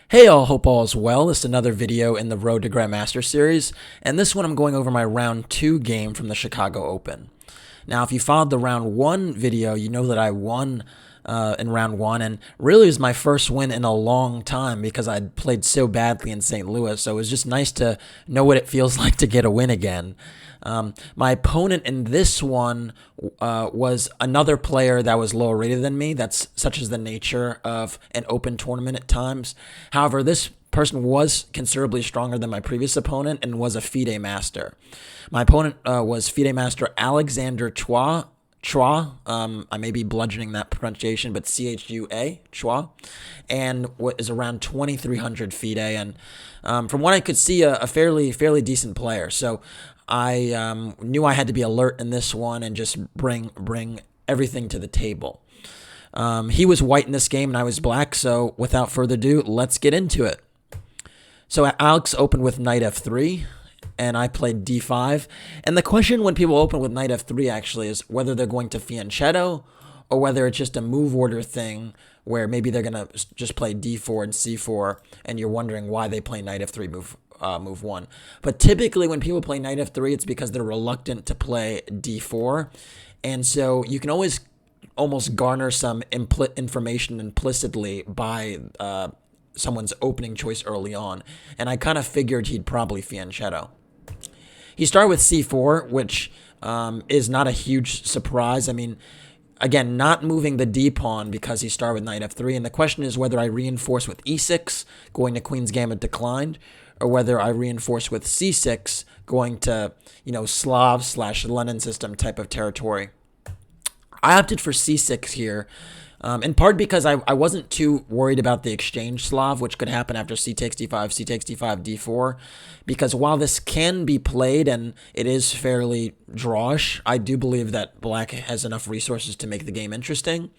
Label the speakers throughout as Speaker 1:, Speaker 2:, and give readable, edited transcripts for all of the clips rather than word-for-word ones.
Speaker 1: Hey all, hope all is well. This is another video in the Road to Grandmaster series, and this one I'm going over my round 2 game from the Chicago Open. Now, if you followed the round 1 video, you know that I won in round 1, and really is my first win in a long time because I'd played so badly in St. Louis, so it was just nice to know what it feels like to get a win again. My opponent in this one was another player that was lower rated than me. That's such as the nature of an open tournament at times. However, this person was considerably stronger than my previous opponent and was a FIDE master. My opponent was FIDE master Alexander Chua. I may be bludgeoning that pronunciation, but Chua, Chua, and what is around 2,300 FIDE, and from what I could see, a fairly decent player. So I knew I had to be alert in this one and just bring everything to the table. He was white in this game and I was black, so without further ado, let's get into it. So Alex opened with knight f3, and I played d5. And the question when people open with knight f3 actually is whether they're going to fianchetto or whether it's just a move order thing where maybe they're going to just play d4 and c4, and you're wondering why they play knight f3 move 1. But typically when people play knight f3, it's because they're reluctant to play d4. And so you can always almost garner some information implicitly by someone's opening choice early on. And I kind of figured he'd probably fianchetto. He started with c4, which is not a huge surprise. I mean, again, not moving the d-pawn because he started with knight f3. And the question is whether I reinforce with e6, going to queen's gambit declined, or whether I reinforce with c6, going to, Slav/Lenin system type of territory. I opted for c6 here, in part because I wasn't too worried about the exchange Slav, which could happen after c takes d5, c takes d5, d4, because while this can be played and it is fairly drawish, I do believe that black has enough resources to make the game interesting.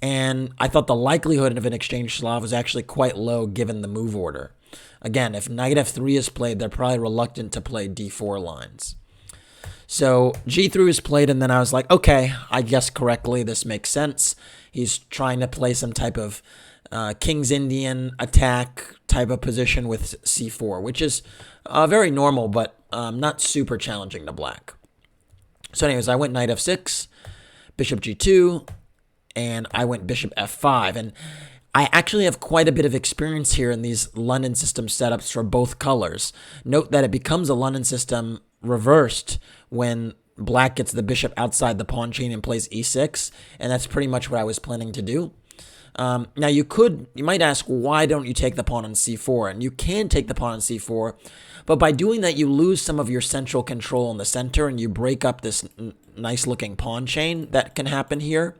Speaker 1: And I thought the likelihood of an exchange Slav was actually quite low given the move order. Again, if knight f3 is played, they're probably reluctant to play d4 lines. So g3 is played, and then I was like, okay, I guessed correctly. This makes sense. He's trying to play some type of King's Indian attack type of position with c4, which is very normal, but not super challenging to black. So anyways, I went knight f6, bishop g2, and I went bishop f5. And I actually have quite a bit of experience here in these London system setups for both colors. Note that it becomes a London system reversed when black gets the bishop outside the pawn chain and plays e6, and that's pretty much what I was planning to do. Now you might ask, why don't you take the pawn on c4? And you can take the pawn on c4, but by doing that you lose some of your central control in the center and you break up this nice looking pawn chain that can happen here.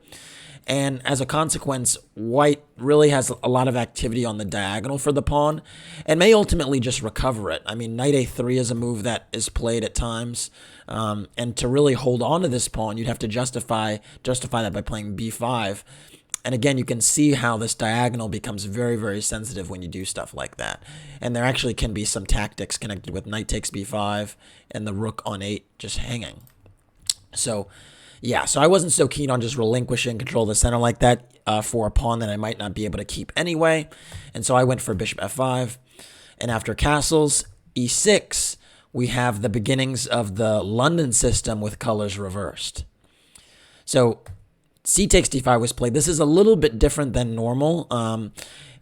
Speaker 1: And as a consequence, white really has a lot of activity on the diagonal for the pawn and may ultimately just recover it. I mean, knight a3 is a move that is played at times. And to really hold on to this pawn, you'd have to justify that by playing b5. And again, you can see how this diagonal becomes very, very sensitive when you do stuff like that. And there actually can be some tactics connected with knight takes b5 and the rook on 8 just hanging. So yeah, so I wasn't so keen on just relinquishing control of the center like that for a pawn that I might not be able to keep anyway. And so I went for bishop f5. And after castles, e6, we have the beginnings of the London system with colors reversed. So c takes d5 was played. This is a little bit different than normal.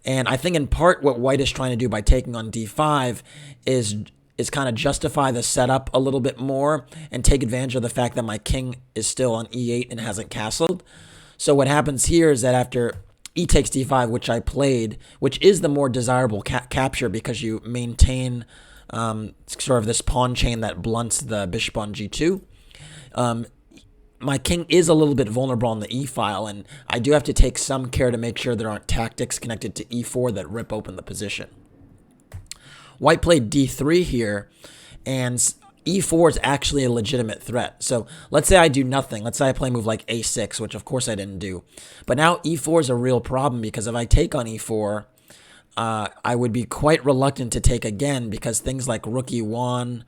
Speaker 1: And I think in part what white is trying to do by taking on d5 is kind of justify the setup a little bit more and take advantage of the fact that my king is still on e8 and hasn't castled. So what happens here is that after e takes d5, which I played, which is the more desirable capture because you maintain sort of this pawn chain that blunts the bishop on g2, my king is a little bit vulnerable on the e-file, and I do have to take some care to make sure there aren't tactics connected to e4 that rip open the position. White played d3 here, and e4 is actually a legitimate threat. So let's say I do nothing. Let's say I play a move like a6, which of course I didn't do. But now e4 is a real problem because if I take on e4, I would be quite reluctant to take again because things like rook e1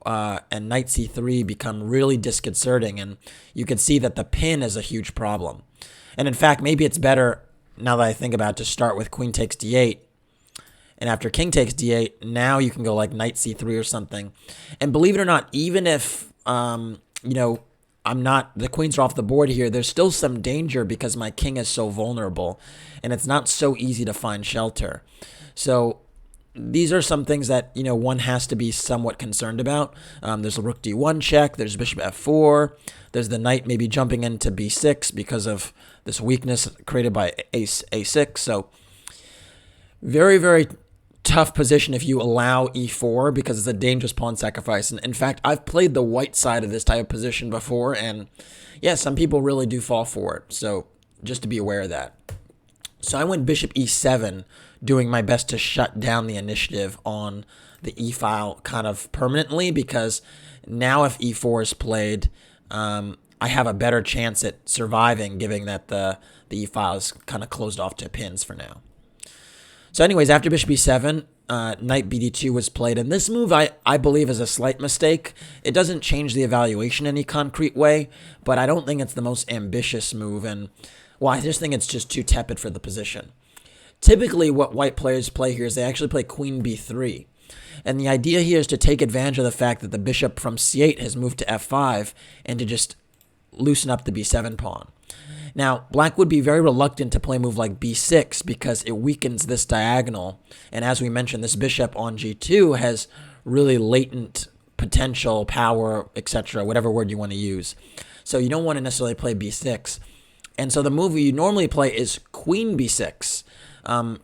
Speaker 1: and knight c3 become really disconcerting. And you can see that the pin is a huge problem. And in fact, maybe it's better, now that I think about it, to start with queen takes d8 And after king takes d8, now you can go like knight c3 or something. And believe it or not, even if, the queens are off the board here, there's still some danger because my king is so vulnerable. And it's not so easy to find shelter. So these are some things that, one has to be somewhat concerned about. There's a rook d1 check. There's bishop f4. There's the knight maybe jumping into b6 because of this weakness created by a6. So very, very tough position if you allow e4 because it's a dangerous pawn sacrifice. And in fact, I've played the white side of this type of position before. And yeah, some people really do fall for it. So just to be aware of that. So I went bishop e7, doing my best to shut down the initiative on the e-file kind of permanently, because now if e4 is played, I have a better chance at surviving, given that the e-file is kind of closed off to pins for now. So anyways, after bishop e7, knight bd2 was played, and this move I believe is a slight mistake. It doesn't change the evaluation in any concrete way, but I don't think it's the most ambitious move, and well, I just think it's just too tepid for the position. Typically, what white players play here is they actually play queen b3. And the idea here is to take advantage of the fact that the bishop from c8 has moved to f5 and to just loosen up the b7 pawn. Now, black would be very reluctant to play a move like b6 because it weakens this diagonal. And as we mentioned, this bishop on g2 has really latent potential, power, etc., whatever word you want to use. So you don't want to necessarily play b6. And so the move you normally play is queen b6.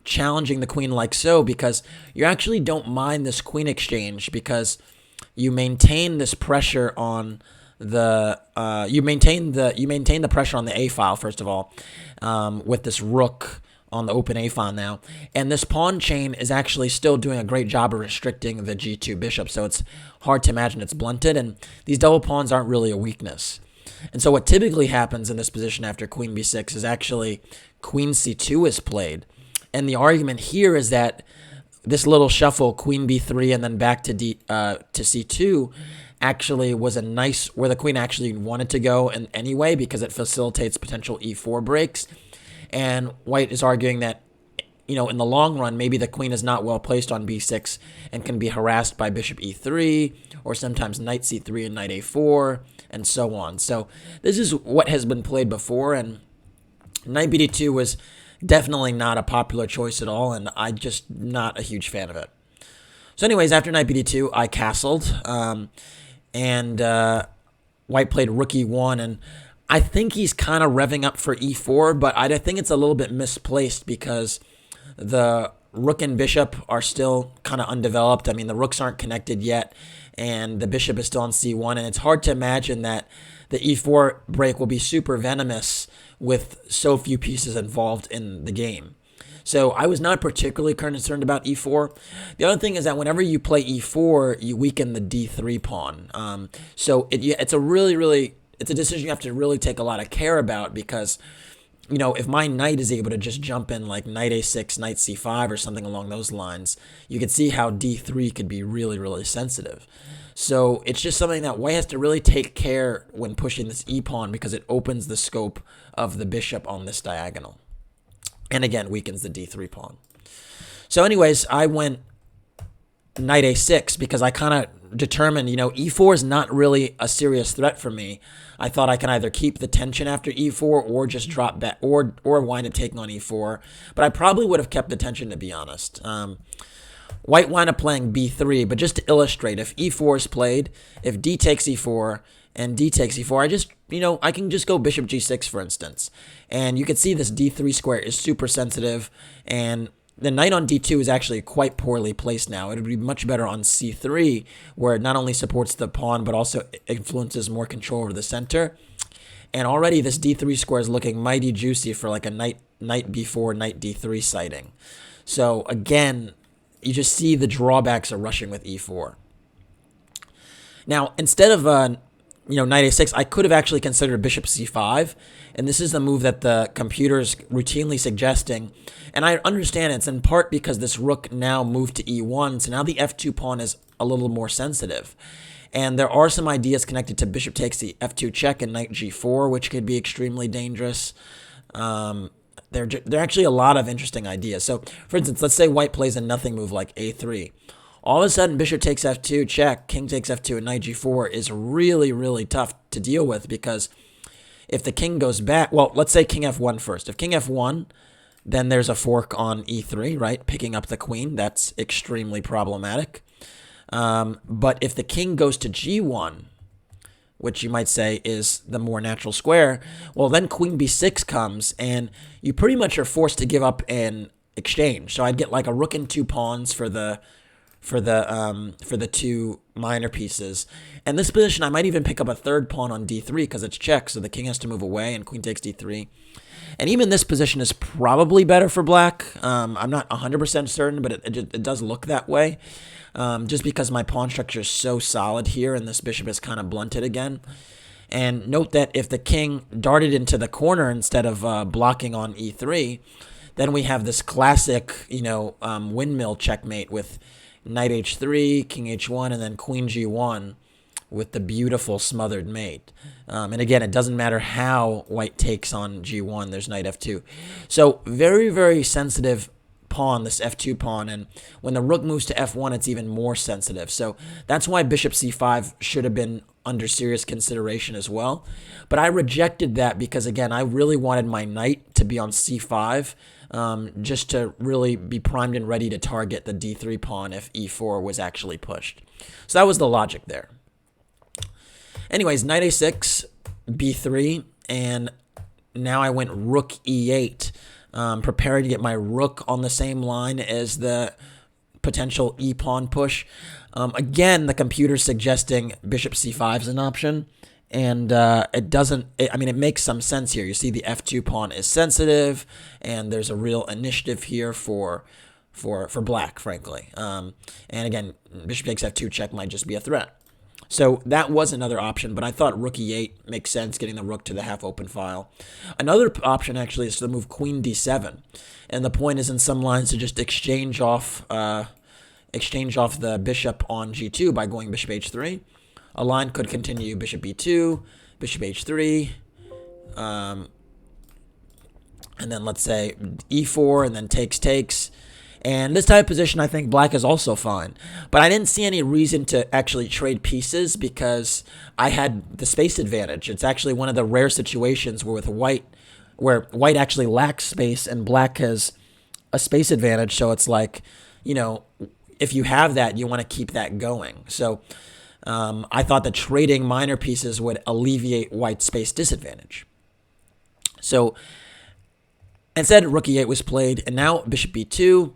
Speaker 1: Challenging the queen like so, because you actually don't mind this queen exchange because you maintain this pressure on the you maintain the pressure on the a file first of all, with this rook on the open a file now, and this pawn chain is actually still doing a great job of restricting the g2 bishop, so it's hard to imagine it's blunted, and these double pawns aren't really a weakness. And so what typically happens in this position after queen b6 is actually queen c2 is played. And the argument here is that this little shuffle, queen b3 and then back to c2, actually was a nice, where the queen actually wanted to go in anyway because it facilitates potential e4 breaks. And white is arguing that, in the long run, maybe the queen is not well placed on b6 and can be harassed by bishop e3 or sometimes knight c3 and knight a4 and so on. So this is what has been played before, and knight bd2 was definitely not a popular choice at all, and I'm just not a huge fan of it. So anyways, after knight bd2, I castled, and white played rook e1, and I think he's kind of revving up for e4, but I think it's a little bit misplaced because the rook and bishop are still kind of undeveloped. I mean, the rooks aren't connected yet, and the bishop is still on c1, and it's hard to imagine that the e4 break will be super venomous with so few pieces involved in the game. So I was not particularly concerned about e4. The other thing is that whenever you play e4, you weaken the d3 pawn. So it's a decision you have to really take a lot of care about because, if my knight is able to just jump in like knight a6, knight c5 or something along those lines, you can see how d3 could be really, really sensitive. So it's just something that white has to really take care when pushing this e-pawn because it opens the scope of the bishop on this diagonal. And again, weakens the d3 pawn. So anyways, I went knight a6 because I kind of determined, e4 is not really a serious threat for me. I thought I can either keep the tension after e4 or just drop back or wind up taking on e4. But I probably would have kept the tension, to be honest. White wound up playing b3, but just to illustrate, if e4 is played, if d takes e4 and d takes e4, I can just go bishop g6, for instance. And you can see this d3 square is super sensitive, and the knight on d2 is actually quite poorly placed now. It would be much better on c3, where it not only supports the pawn, but also influences more control over the center. And already this d3 square is looking mighty juicy for like a knight b4, knight d3 sighting. So again, you just see the drawbacks of rushing with e4. Now, instead of knight a6, I could have actually considered bishop c5, and this is the move that the computer's routinely suggesting. And I understand it's in part because this rook now moved to e1, so now the f2 pawn is a little more sensitive. And there are some ideas connected to bishop takes the f2 check and knight g4, which could be extremely dangerous. they're actually a lot of interesting ideas. So, for instance, let's say white plays a nothing move like a3. All of a sudden, bishop takes f2, check, king takes f2, and knight g4 is really, really tough to deal with because if the king goes back, well, let's say king f1 first. If king f1, then there's a fork on e3, right? Picking up the queen. That's extremely problematic. But if the king goes to g1, which you might say is the more natural square, well, then queen b6 comes, and you pretty much are forced to give up an exchange. So I'd get like a rook and 2 pawns for the two minor pieces. And this position, I might even pick up a third pawn on d3 because it's check, so the king has to move away, and queen takes d3. And even this position is probably better for black. I'm not 100% certain, but it does look that way. Just because my pawn structure is so solid here, and this bishop is kind of blunted again. And note that if the king darted into the corner instead of blocking on e3, then we have this classic, windmill checkmate with knight h3, king h1, and then queen g1 with the beautiful smothered mate. And again, it doesn't matter how white takes on g1, there's knight f2. So very, very sensitive pawn, this f2 pawn, and when the rook moves to f1, it's even more sensitive. So that's why bishop c5 should have been under serious consideration as well. But I rejected that because, again, I really wanted my knight to be on c5, just to really be primed and ready to target the d3 pawn if e4 was actually pushed. So that was the logic there. Anyways, knight a6, b3, and now I went rook e8, preparing to get my rook on the same line as the potential e-pawn push. Again, the computer's suggesting bishop c5 is an option, and it makes some sense here. You see the f2 pawn is sensitive, and there's a real initiative here for black, frankly. And again, bishop takes f2 check might just be a threat. So that was another option, but I thought rook e8 makes sense, getting the rook to the half-open file. Another option, actually, is to move queen d7. And the point is, in some lines, to just exchange off the bishop on g2 by going bishop h3. A line could continue bishop b2, bishop h3, and then let's say e4, and then takes. And this type of position, I think black is also fine. But I didn't see any reason to actually trade pieces because I had the space advantage. It's actually one of the rare situations where white actually lacks space and black has a space advantage. So it's like, if you have that, you want to keep that going. So I thought that trading minor pieces would alleviate white's space disadvantage. So instead, rook e8 was played, and now bishop b2,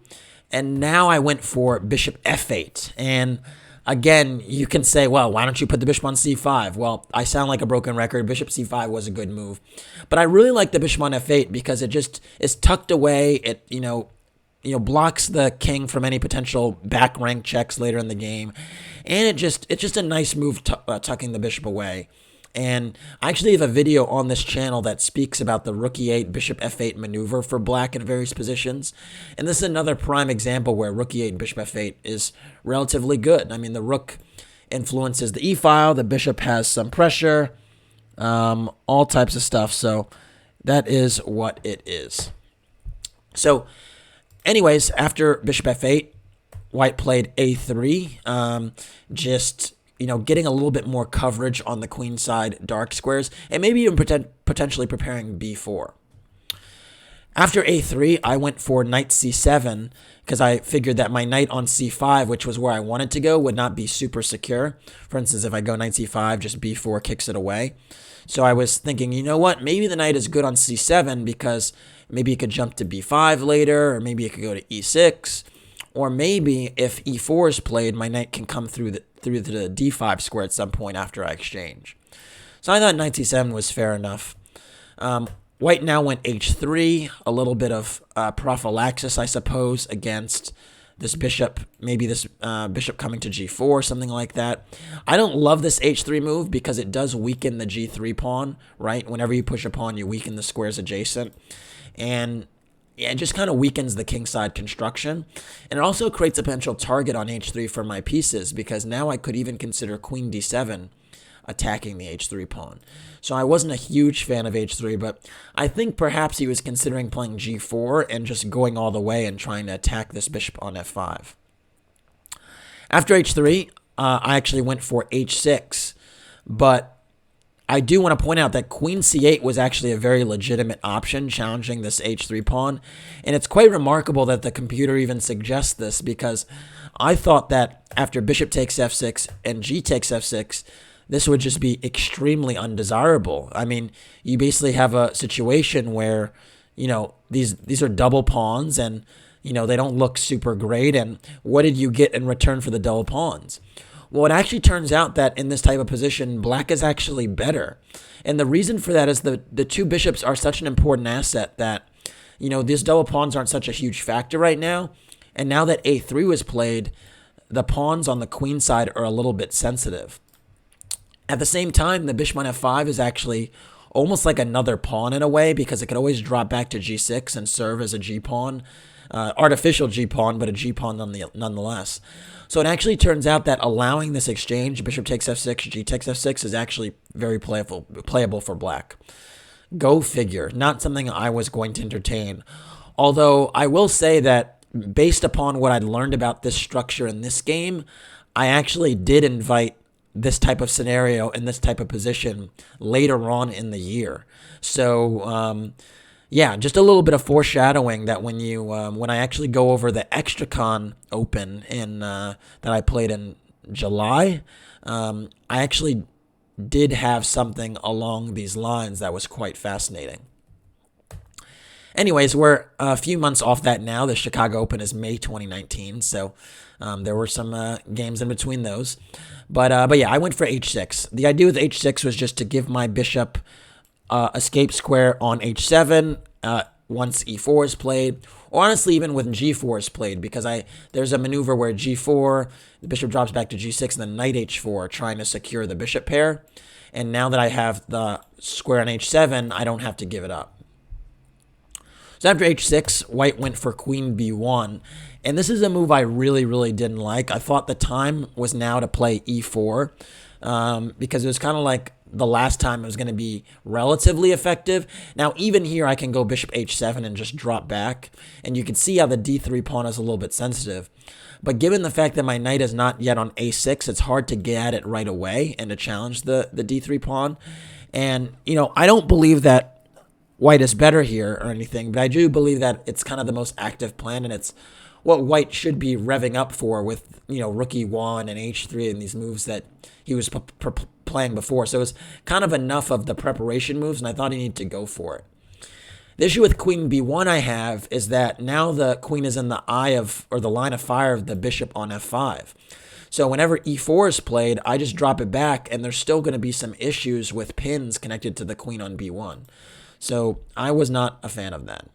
Speaker 1: and now I went for bishop f8. And again, you can say, well, why don't you put the bishop on c5? Well, I sound like a broken record. Bishop c5 was a good move. But I really like the bishop on f8 because it just is tucked away. It, blocks the king from any potential back rank checks later in the game. And it's just a nice move, tucking the bishop away. And I actually have a video on this channel that speaks about the rook e8, bishop f8 maneuver for black in various positions. And this is another prime example where rook e8 and bishop f8 is relatively good. I mean, the rook influences the e-file, the bishop has some pressure, all types of stuff. So that is what it is. So anyways, after bishop f8, white played a3, getting a little bit more coverage on the queen side dark squares, and maybe even potentially preparing b4. After a3, I went for knight c7 because I figured that my knight on c5, which was where I wanted to go, would not be super secure. For instance, if I go knight c5, just b4 kicks it away. So I was thinking, you know what, maybe the knight is good on c7 because maybe it could jump to b5 later, or maybe it could go to e6. Or maybe if e4 is played, my knight can come through the d5 square at some point after I exchange. So I thought knight c7 was fair enough. White now went h3, a little bit of prophylaxis, I suppose, against this bishop, maybe this bishop coming to g4, something like that. I don't love this h3 move because it does weaken the g3 pawn, right? Whenever you push a pawn, you weaken the squares adjacent. And yeah, it just kind of weakens the kingside construction. And it also creates a potential target on h3 for my pieces because now I could even consider queen d7 attacking the h3 pawn. So I wasn't a huge fan of h3, but I think perhaps he was considering playing g4 and just going all the way and trying to attack this bishop on f5. After h3, I actually went for h6, but I do want to point out that queen c8 was actually a very legitimate option, challenging this h3 pawn, and it's quite remarkable that the computer even suggests this, because I thought that after bishop takes f6 and g takes f6, this would just be extremely undesirable. I mean, you basically have a situation where, these are double pawns, and, they don't look super great, and what did you get in return for the double pawns? Well, it actually turns out that in this type of position, black is actually better. And the reason for that is the two bishops are such an important asset that, these double pawns aren't such a huge factor right now. And now that a3 was played, the pawns on the queen side are a little bit sensitive. At the same time, the bishop on f5 is actually almost like another pawn in a way, because it could always drop back to g6 and serve as a g-pawn. Artificial g-pawn, but a g-pawn nonetheless. So it actually turns out that allowing this exchange, bishop takes f6, g takes f6, is actually very playable for black. Go figure. Not something I was going to entertain. Although I will say that based upon what I'd learned about this structure in this game, I actually did invite this type of scenario and this type of position later on in the year. So, yeah, just a little bit of foreshadowing that when I actually go over the ExtraCon Open that I played in July, I actually did have something along these lines that was quite fascinating. Anyways, we're a few months off that now. The Chicago Open is May 2019, so there were some games in between those. But yeah, I went for h6. The idea with h6 was just to give my bishop escape square on h7 once e4 is played, or honestly even when g4 is played, because there's a maneuver where g4, the bishop drops back to g6, and then knight h4, trying to secure the bishop pair. And now that I have the square on h7, I don't have to give it up. So after h6, white went for queen b1, and this is a move I really, really didn't like. I thought the time was now to play e4, because it was kind of like the last time it was going to be relatively effective. Now, even here, I can go bishop h7 and just drop back, and you can see how the d3 pawn is a little bit sensitive. But given the fact that my knight is not yet on a6, it's hard to get at it right away and to challenge the d3 pawn. And, I don't believe that white is better here or anything, but I do believe that it's kind of the most active plan, and it's what white should be revving up for with, rook e1 and h3 and these moves that he was playing before. So it was kind of enough of the preparation moves, and I thought he needed to go for it. The issue with queen b1 I have is that now the queen is in the the line of fire of the bishop on f5. So whenever e4 is played, I just drop it back, and there's still going to be some issues with pins connected to the queen on b1. So I was not a fan of that.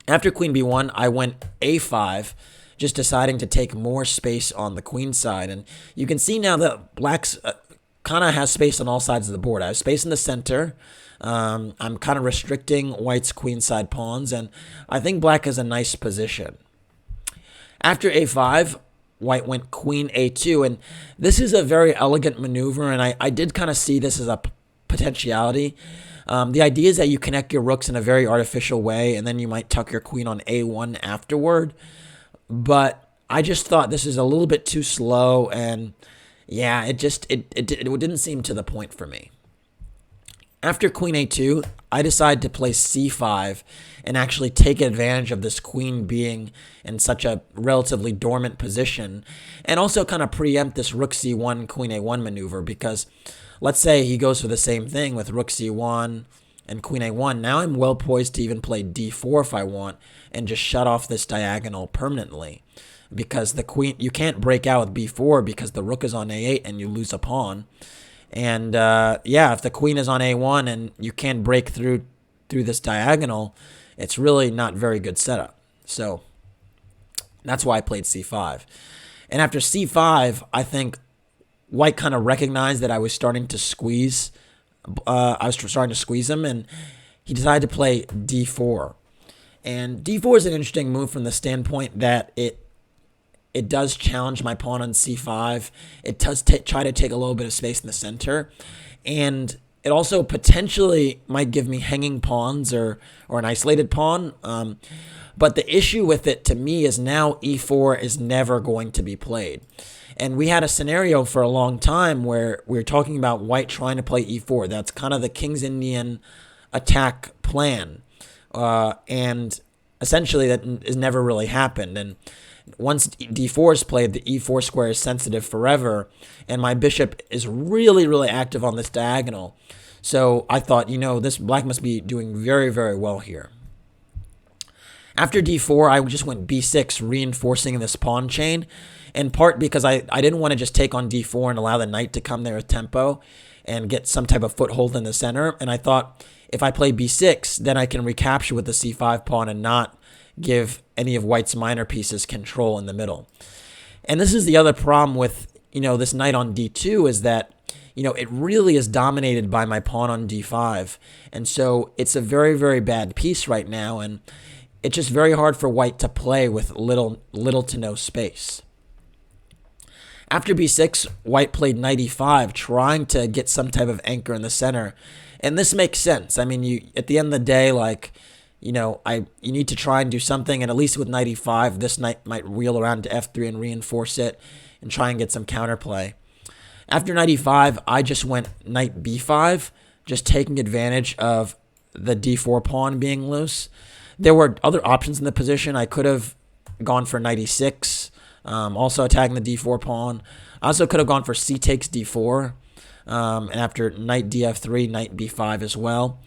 Speaker 1: After queen b1, I went a5, just deciding to take more space on the queen side. And you can see now that black's kind of has space on all sides of the board. I have space in the center. I'm kind of restricting white's queen side pawns, and I think black is a nice position. After a5, white went queen a2, and this is a very elegant maneuver, and I did kind of see this as a potentiality. The idea is that you connect your rooks in a very artificial way, and then you might tuck your queen on a1 afterward. But I just thought this is a little bit too slow, and yeah, it didn't seem to the point for me. After queen a2, I decided to play c5 and actually take advantage of this queen being in such a relatively dormant position, and also kind of preempt this rook c1, queen a1 maneuver, because let's say he goes for the same thing with rook c1 and queen a1. Now I'm well poised to even play d4 if I want and just shut off this diagonal permanently, because the queen, you can't break out with b4 because the rook is on a8 and you lose a pawn. And yeah, if the queen is on a1 and you can't break through this diagonal, it's really not very good setup. So that's why I played c5. And after c5, I think white kind of recognized that I was starting to squeeze. Him, and he decided to play d4. And d4 is an interesting move from the standpoint that it it does challenge my pawn on c5. It does try to take a little bit of space in the center. And it also potentially might give me hanging pawns or an isolated pawn. But the issue with it to me is now e4 is never going to be played. And we had a scenario for a long time where we were talking about white trying to play e4. That's kind of the King's Indian attack plan. And essentially that has never really happened. And once d4 is played, the e4 square is sensitive forever. And my bishop is really, really active on this diagonal. So I thought, this black must be doing very, very well here. After d4, I just went b6, reinforcing this pawn chain, in part because I didn't want to just take on d4 and allow the knight to come there with tempo and get some type of foothold in the center. And I thought if I play b6, then I can recapture with the c5 pawn and not give any of white's minor pieces control in the middle. And this is the other problem with, this knight on d2 is that, it really is dominated by my pawn on d5. And so it's a very, very bad piece right now. And it's just very hard for white to play with little to no space. After b6, white played knight e5, trying to get some type of anchor in the center. And this makes sense. I mean, at the end of the day, you need to try and do something. And at least with knight e5, this knight might wheel around to f3 and reinforce it and try and get some counterplay. After knight e5, I just went knight b5, just taking advantage of the d4 pawn being loose. There were other options in the position. I could have gone for knight e6, also attacking the d4 pawn. I also could have gone for c takes d4, and after knight df3, knight b5 as well.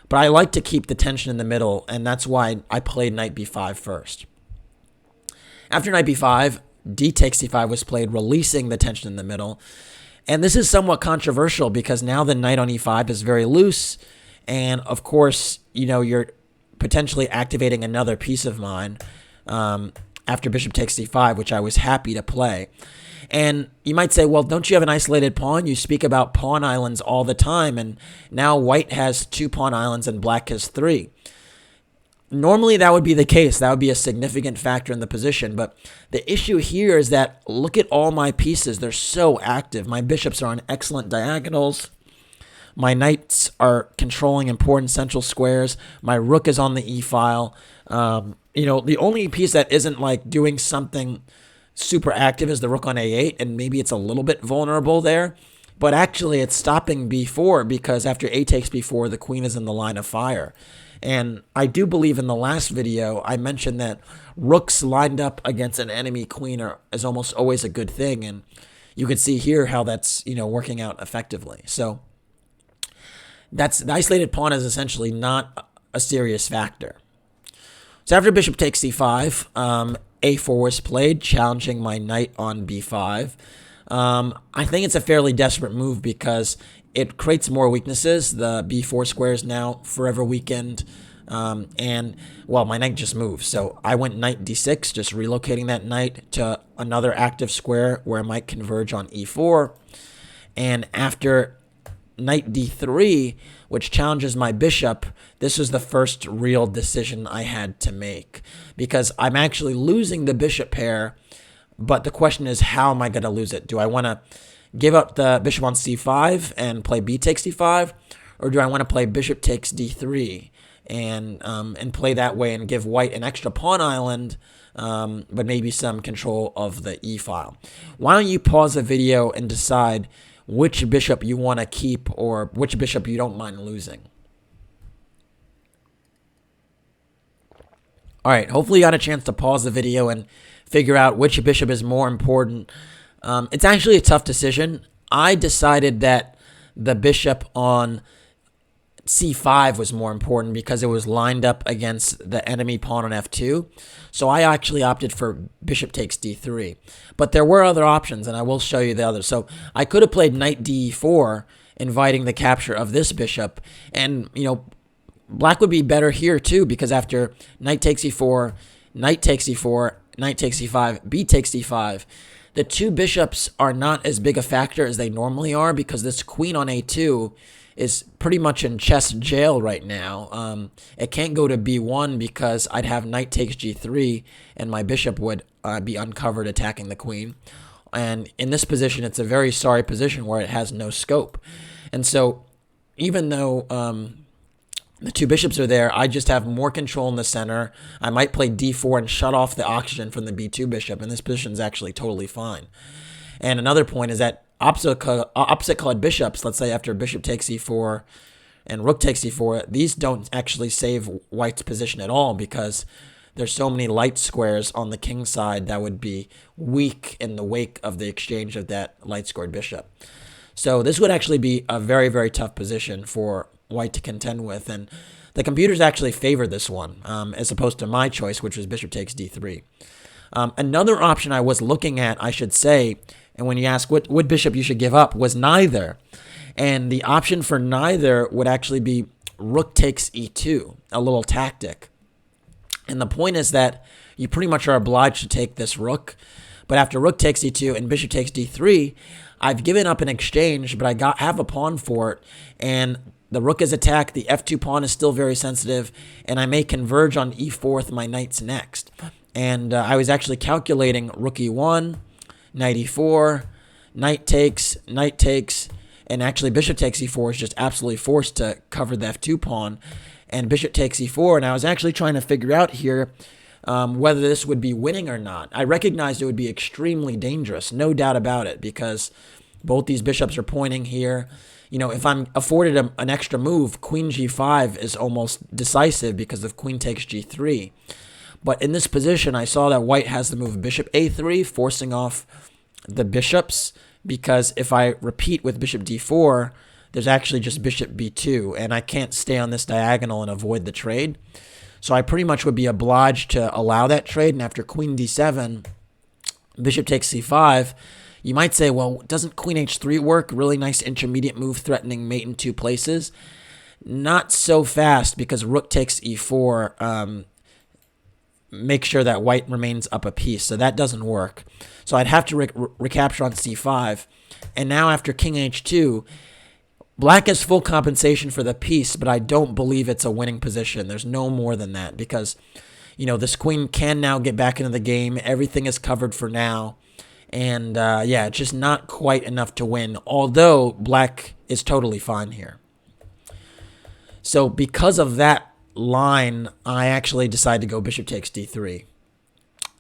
Speaker 1: But I like to keep the tension in the middle, and that's why I played knight b5 first. After knight b5, d takes c5 was played, releasing the tension in the middle. And this is somewhat controversial because now the knight on e5 is very loose, and of course, you're potentially activating another piece of mine after bishop takes c5, which I was happy to play. And you might say, well, don't you have an isolated pawn? You speak about pawn islands all the time, and now white has 2 pawn islands and black has 3. Normally that would be the case. That would be a significant factor in the position. But the issue here is that look at all my pieces. They're so active. My bishops are on excellent diagonals. My knights are controlling important central squares. My rook is on the e-file. The only piece that isn't doing something super active is the rook on a8, and maybe it's a little bit vulnerable there. But actually, it's stopping b4 because after a takes b4, the queen is in the line of fire. And I do believe in the last video, I mentioned that rooks lined up against an enemy queen is almost always a good thing. And you can see here how that's, working out effectively. So the isolated pawn is essentially not a serious factor. So after bishop takes c5, a4 was played, challenging my knight on b5. I think it's a fairly desperate move because it creates more weaknesses. The b4 square is now forever weakened. My knight just moved. So I went knight d6, just relocating that knight to another active square where it might converge on e4. And after knight d3, which challenges my bishop, this was the first real decision I had to make. Because I'm actually losing the bishop pair, but the question is, how am I going to lose it? Do I want to give up the bishop on c5 and play b takes c5? Or do I want to play bishop takes d3 and play that way and give white an extra pawn island, but maybe some control of the e-file? Why don't you pause the video and decide which bishop you want to keep or which bishop you don't mind losing. All right, hopefully you got a chance to pause the video and figure out which bishop is more important. It's actually a tough decision. I decided that the bishop on c5 was more important because it was lined up against the enemy pawn on f2. So I actually opted for bishop takes d3. But there were other options, and I will show you the others. So I could have played knight d4, inviting the capture of this bishop. And, black would be better here too, because after knight takes e4, knight takes e4, knight takes e5, b takes d5, the two bishops are not as big a factor as they normally are because this queen on a2 is pretty much in chess jail right now. It can't go to b1 because I'd have knight takes g3, and my bishop would be uncovered attacking the queen. And in this position, it's a very sorry position where it has no scope. And so even though the two bishops are there, I just have more control in the center. I might play d4 and shut off the oxygen from the b2 bishop, and this position is actually totally fine. And another point is that opposite colored bishops, let's say after bishop takes e4 and rook takes e4, these don't actually save white's position at all because there's so many light squares on the king side that would be weak in the wake of the exchange of that light squared bishop. So this would actually be a very, very tough position for white to contend with, and the computers actually favor this one as opposed to my choice, which was bishop takes d3. Another option I was looking at, I should say, and when you ask what bishop you should give up, was neither. And the option for neither would actually be rook takes e2, a little tactic. And the point is that you pretty much are obliged to take this rook, but after rook takes e2 and bishop takes d3, I've given up an exchange, but I have a pawn for it, and the rook is attacked, the f2 pawn is still very sensitive, and I may converge on e4 with my knights next. And I was actually calculating rook e1, knight e4, knight takes, and actually bishop takes e4 is just absolutely forced to cover the f2 pawn, and bishop takes e4, and I was actually trying to figure out here whether this would be winning or not. I recognized it would be extremely dangerous, no doubt about it, because both these bishops are pointing here. You know, if I'm afforded an extra move, queen g5 is almost decisive because of queen takes g3. But in this position, I saw that white has the move bishop a3, forcing off the bishops, because if I repeat with bishop d4, there's actually just bishop b2, and I can't stay on this diagonal and avoid the trade. So I pretty much would be obliged to allow that trade, and after queen d7, bishop takes c5, you might say, well, doesn't queen h3 work? Really nice intermediate move threatening mate in two places. Not so fast, because rook takes e4 makes sure that white remains up a piece, so that doesn't work. So I'd have to recapture on c5. And now after king h2, black has full compensation for the piece, but I don't believe it's a winning position. There's no more than that, because, you know, this queen can now get back into the game. Everything is covered for now. And, yeah, it's just not quite enough to win, although black is totally fine here. So because of that line, I actually decided to go bishop takes d3.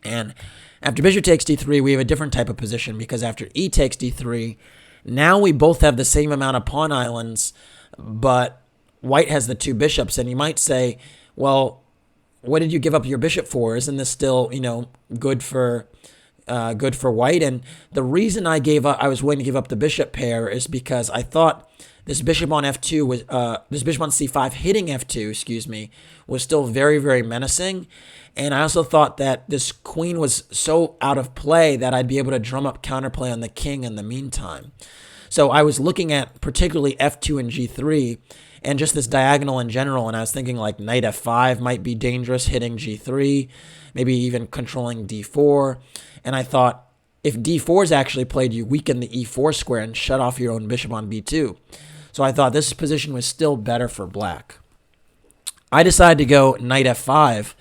Speaker 1: And after bishop takes d3, we have a different type of position, because after e takes d3, now we both have the same amount of pawn islands, but white has the two bishops. And you might say, well, what did you give up your bishop for? Isn't this still, you know, good for white? And the reason I was willing to give up the bishop pair is because I thought this bishop on f2 was this bishop on c5 hitting f2, was still very, very menacing. And I also thought that this queen was so out of play that I'd be able to drum up counterplay on the king in the meantime. So I was looking at particularly f2 and g3 and just this diagonal in general, and I was thinking like knight f5 might be dangerous, hitting g3, maybe even controlling d4. And I thought, if d4 is actually played, you weaken the e4 square and shut off your own bishop on b2. So I thought this position was still better for black. I decided to go knight f5,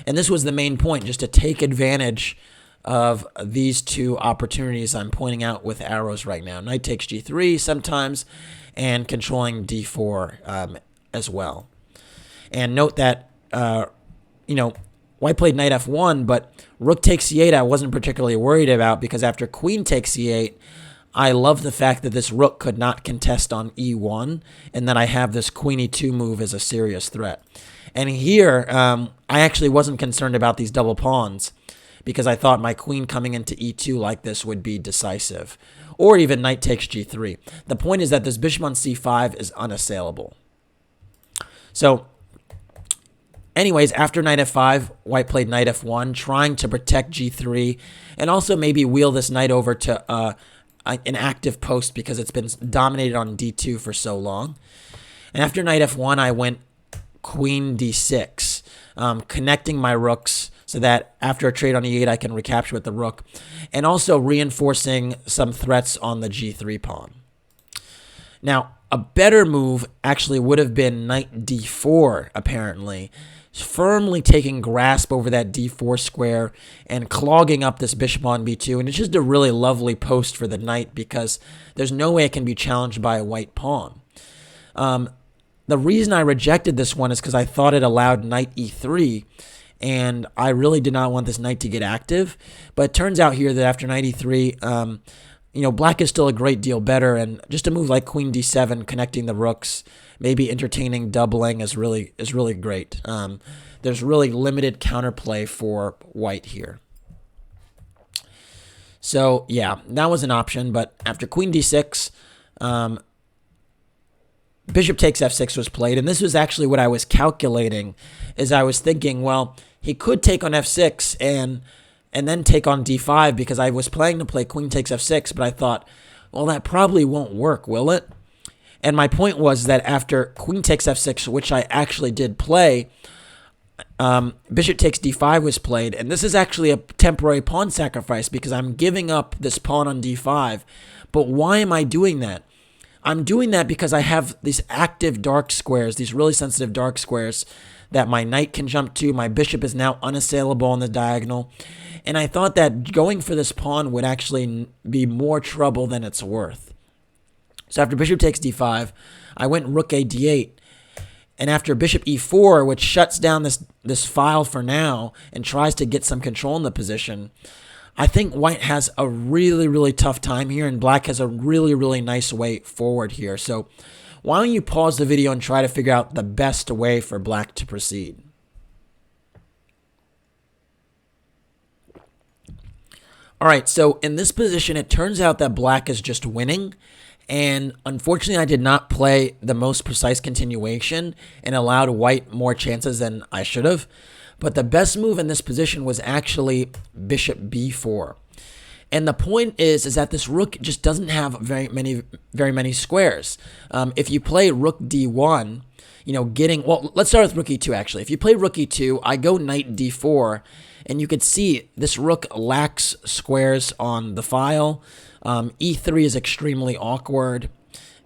Speaker 1: and this was the main point, just to take advantage of these two opportunities I'm pointing out with arrows right now. Knight takes g3 sometimes, and controlling d4 as well. And note that, you know, white played knight f1, but rook takes c8 I wasn't particularly worried about, because after queen takes c8, I love the fact that this rook could not contest on e1, and that I have this queen e2 move as a serious threat. And here, I actually wasn't concerned about these double pawns, because I thought my queen coming into e2 like this would be decisive. Or even knight takes g3. The point is that this bishop on c5 is unassailable. So, anyways, after knight f5, white played knight f1, trying to protect g3, and also maybe wheel this knight over to an active post, because it's been dominated on d2 for so long. And after knight f1, I went queen d6, connecting my rooks so that after a trade on e8, I can recapture with the rook, and also reinforcing some threats on the g3 pawn. Now, a better move actually would have been knight d4, apparently, firmly taking grasp over that d4 square and clogging up this bishop on b2. And it's just a really lovely post for the knight because there's no way it can be challenged by a white pawn. The reason I rejected this one is because I thought it allowed knight e3, and I really did not want this knight to get active. But it turns out here that after knight e3, black is still a great deal better, and just a move like queen d7, connecting the rooks, maybe entertaining doubling is really great. There's really limited counterplay for white here. So yeah, that was an option, but after queen d6, bishop takes f6 was played, and this was actually what I was calculating, is I was thinking, well, he could take on f6 and then take on d5, because I was planning to play queen takes f6, but I thought, well, that probably won't work, will it? And my point was that after queen takes f6, which I actually did play, bishop takes d5 was played, and this is actually a temporary pawn sacrifice because I'm giving up this pawn on d5. But why am I doing that? I'm doing that because I have these active dark squares, these really sensitive dark squares that my knight can jump to. My bishop is now unassailable on the diagonal. And I thought that going for this pawn would actually be more trouble than it's worth. So after bishop takes d5, I went rook a d8. And after bishop e4, which shuts down this file for now and tries to get some control in the position, I think white has a really tough time here, and black has a really nice way forward here. So why don't you pause the video and try to figure out the best way for black to proceed. All right, so in this position, it turns out that black is just winning. And unfortunately, I did not play the most precise continuation and allowed white more chances than I should have. But the best move in this position was actually bishop b4. And the point is that this rook just doesn't have very many squares. If you play rook d1, let's start with rook e2 actually. If you play rook e2, I go knight d4, and you could see this rook lacks squares on the file. E3 is extremely awkward,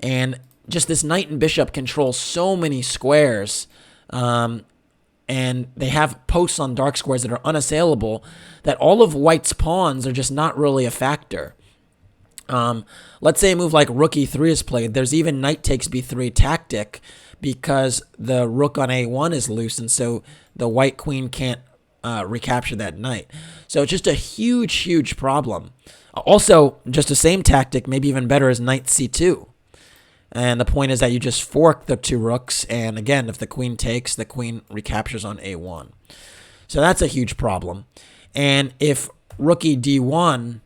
Speaker 1: and just this knight and bishop control so many squares, and they have posts on dark squares that are unassailable, that all of white's pawns are just not really a factor. Let's say a move like rook e3 is played. There's even knight takes b3 tactic because the rook on a1 is loose, and so the white queen can't recapture that knight. So it's just a huge problem. Also, just the same tactic, maybe even better, is knight c2. And the point is that you just fork the two rooks, and again, if the queen takes, the queen recaptures on a1. So that's a huge problem. And if rook e d1,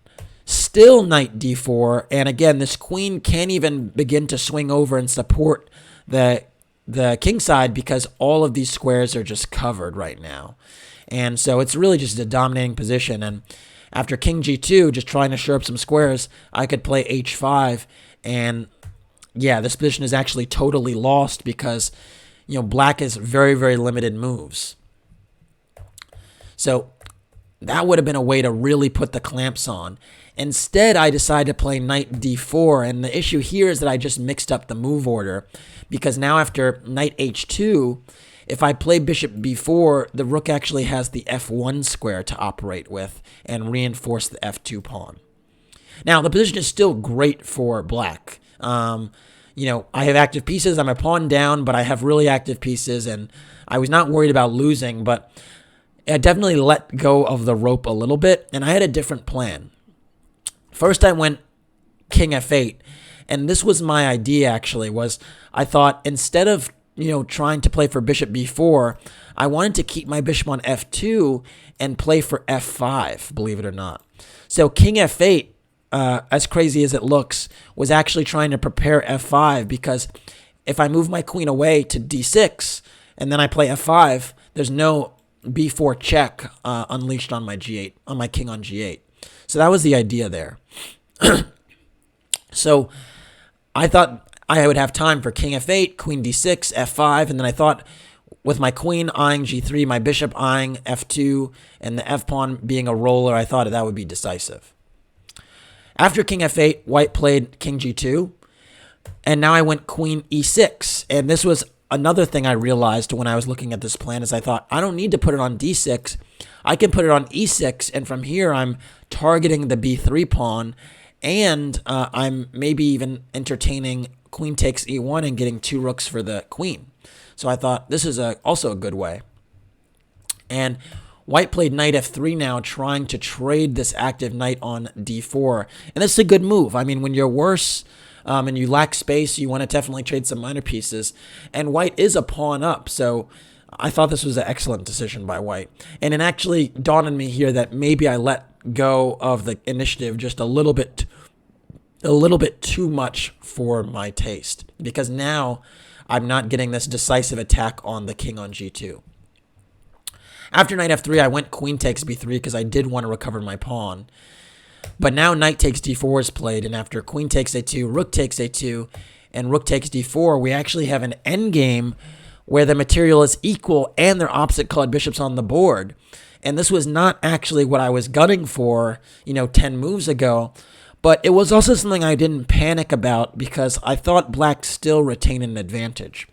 Speaker 1: still knight d4, and again, this queen can't even begin to swing over and support the king side because all of these squares are just covered right now. And so it's really just a dominating position. And after king g2, just trying to shore up some squares, I could play h5, and yeah, this position is actually totally lost because, black has very limited moves. So that would have been a way to really put the clamps on. Instead, I decided to play knight d4, and the issue here is that I just mixed up the move order, because now after knight h2, if I play bishop b4, the rook actually has the f1 square to operate with and reinforce the f2 pawn. Now, the position is still great for black. I have active pieces. I'm a pawn down, but I have really active pieces, and I was not worried about losing, but I definitely let go of the rope a little bit, and I had a different plan. First, I went king f8, and this was my idea, actually, was I thought instead of trying to play for bishop b4, I wanted to keep my bishop on f2 and play for f5, believe it or not. So king f8, as crazy as it looks, was actually trying to prepare f5, because if I move my queen away to d6 and then I play f5, there's no b4 check unleashed on my g8, on my king on g8. So that was the idea there. So I thought I would have time for king f8, queen d6, f5, and then I thought with my queen eyeing g3, my bishop eyeing f2, and the f-pawn being a roller, I thought that would be decisive. After king f8, white played king g2. And now I went queen e6. And this was another thing I realized when I was looking at this plan is I thought, I don't need to put it on d6. I can put it on e6. And from here, I'm targeting the b3 pawn. And I'm maybe even entertaining queen takes e1 and getting 2 rooks for the queen. So I thought this is also a good way. And white played knight f3 now, trying to trade this active knight on d4. And this is a good move. I mean, when you're worse and you lack space, you want to definitely trade some minor pieces. And white is a pawn up, so I thought this was an excellent decision by white. And it actually dawned on me here that maybe I let go of the initiative just a little bit too much for my taste, because now I'm not getting this decisive attack on the king on g2. After knight f3, I went queen takes b3 because I did want to recover my pawn. But now knight takes d4 is played, and after queen takes a2, rook takes a2, and rook takes d4, we actually have an endgame where the material is equal and they're opposite colored bishops on the board. And this was not actually what I was gunning for, 10 moves ago. But it was also something I didn't panic about because I thought black still retained an advantage.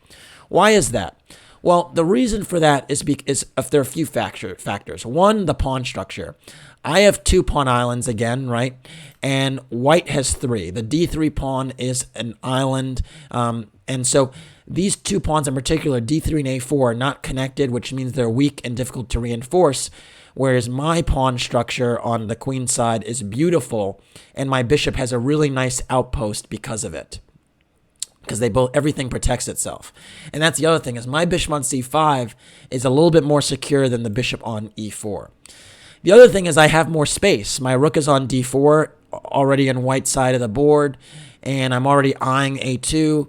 Speaker 1: Why is that? Well, the reason for that is if there are a few factors. One, the pawn structure. I have 2 pawn islands again, right? And white has 3. The d3 pawn is an island. And so these 2 pawns in particular, d3 and a4, are not connected, which means they're weak and difficult to reinforce. Whereas my pawn structure on the queen side is beautiful, and my bishop has a really nice outpost because of it. Because everything protects itself. And that's the other thing, is my bishop on c5 is a little bit more secure than the bishop on e4. The other thing is I have more space. My rook is on d4, already on white side of the board, and I'm already eyeing a2.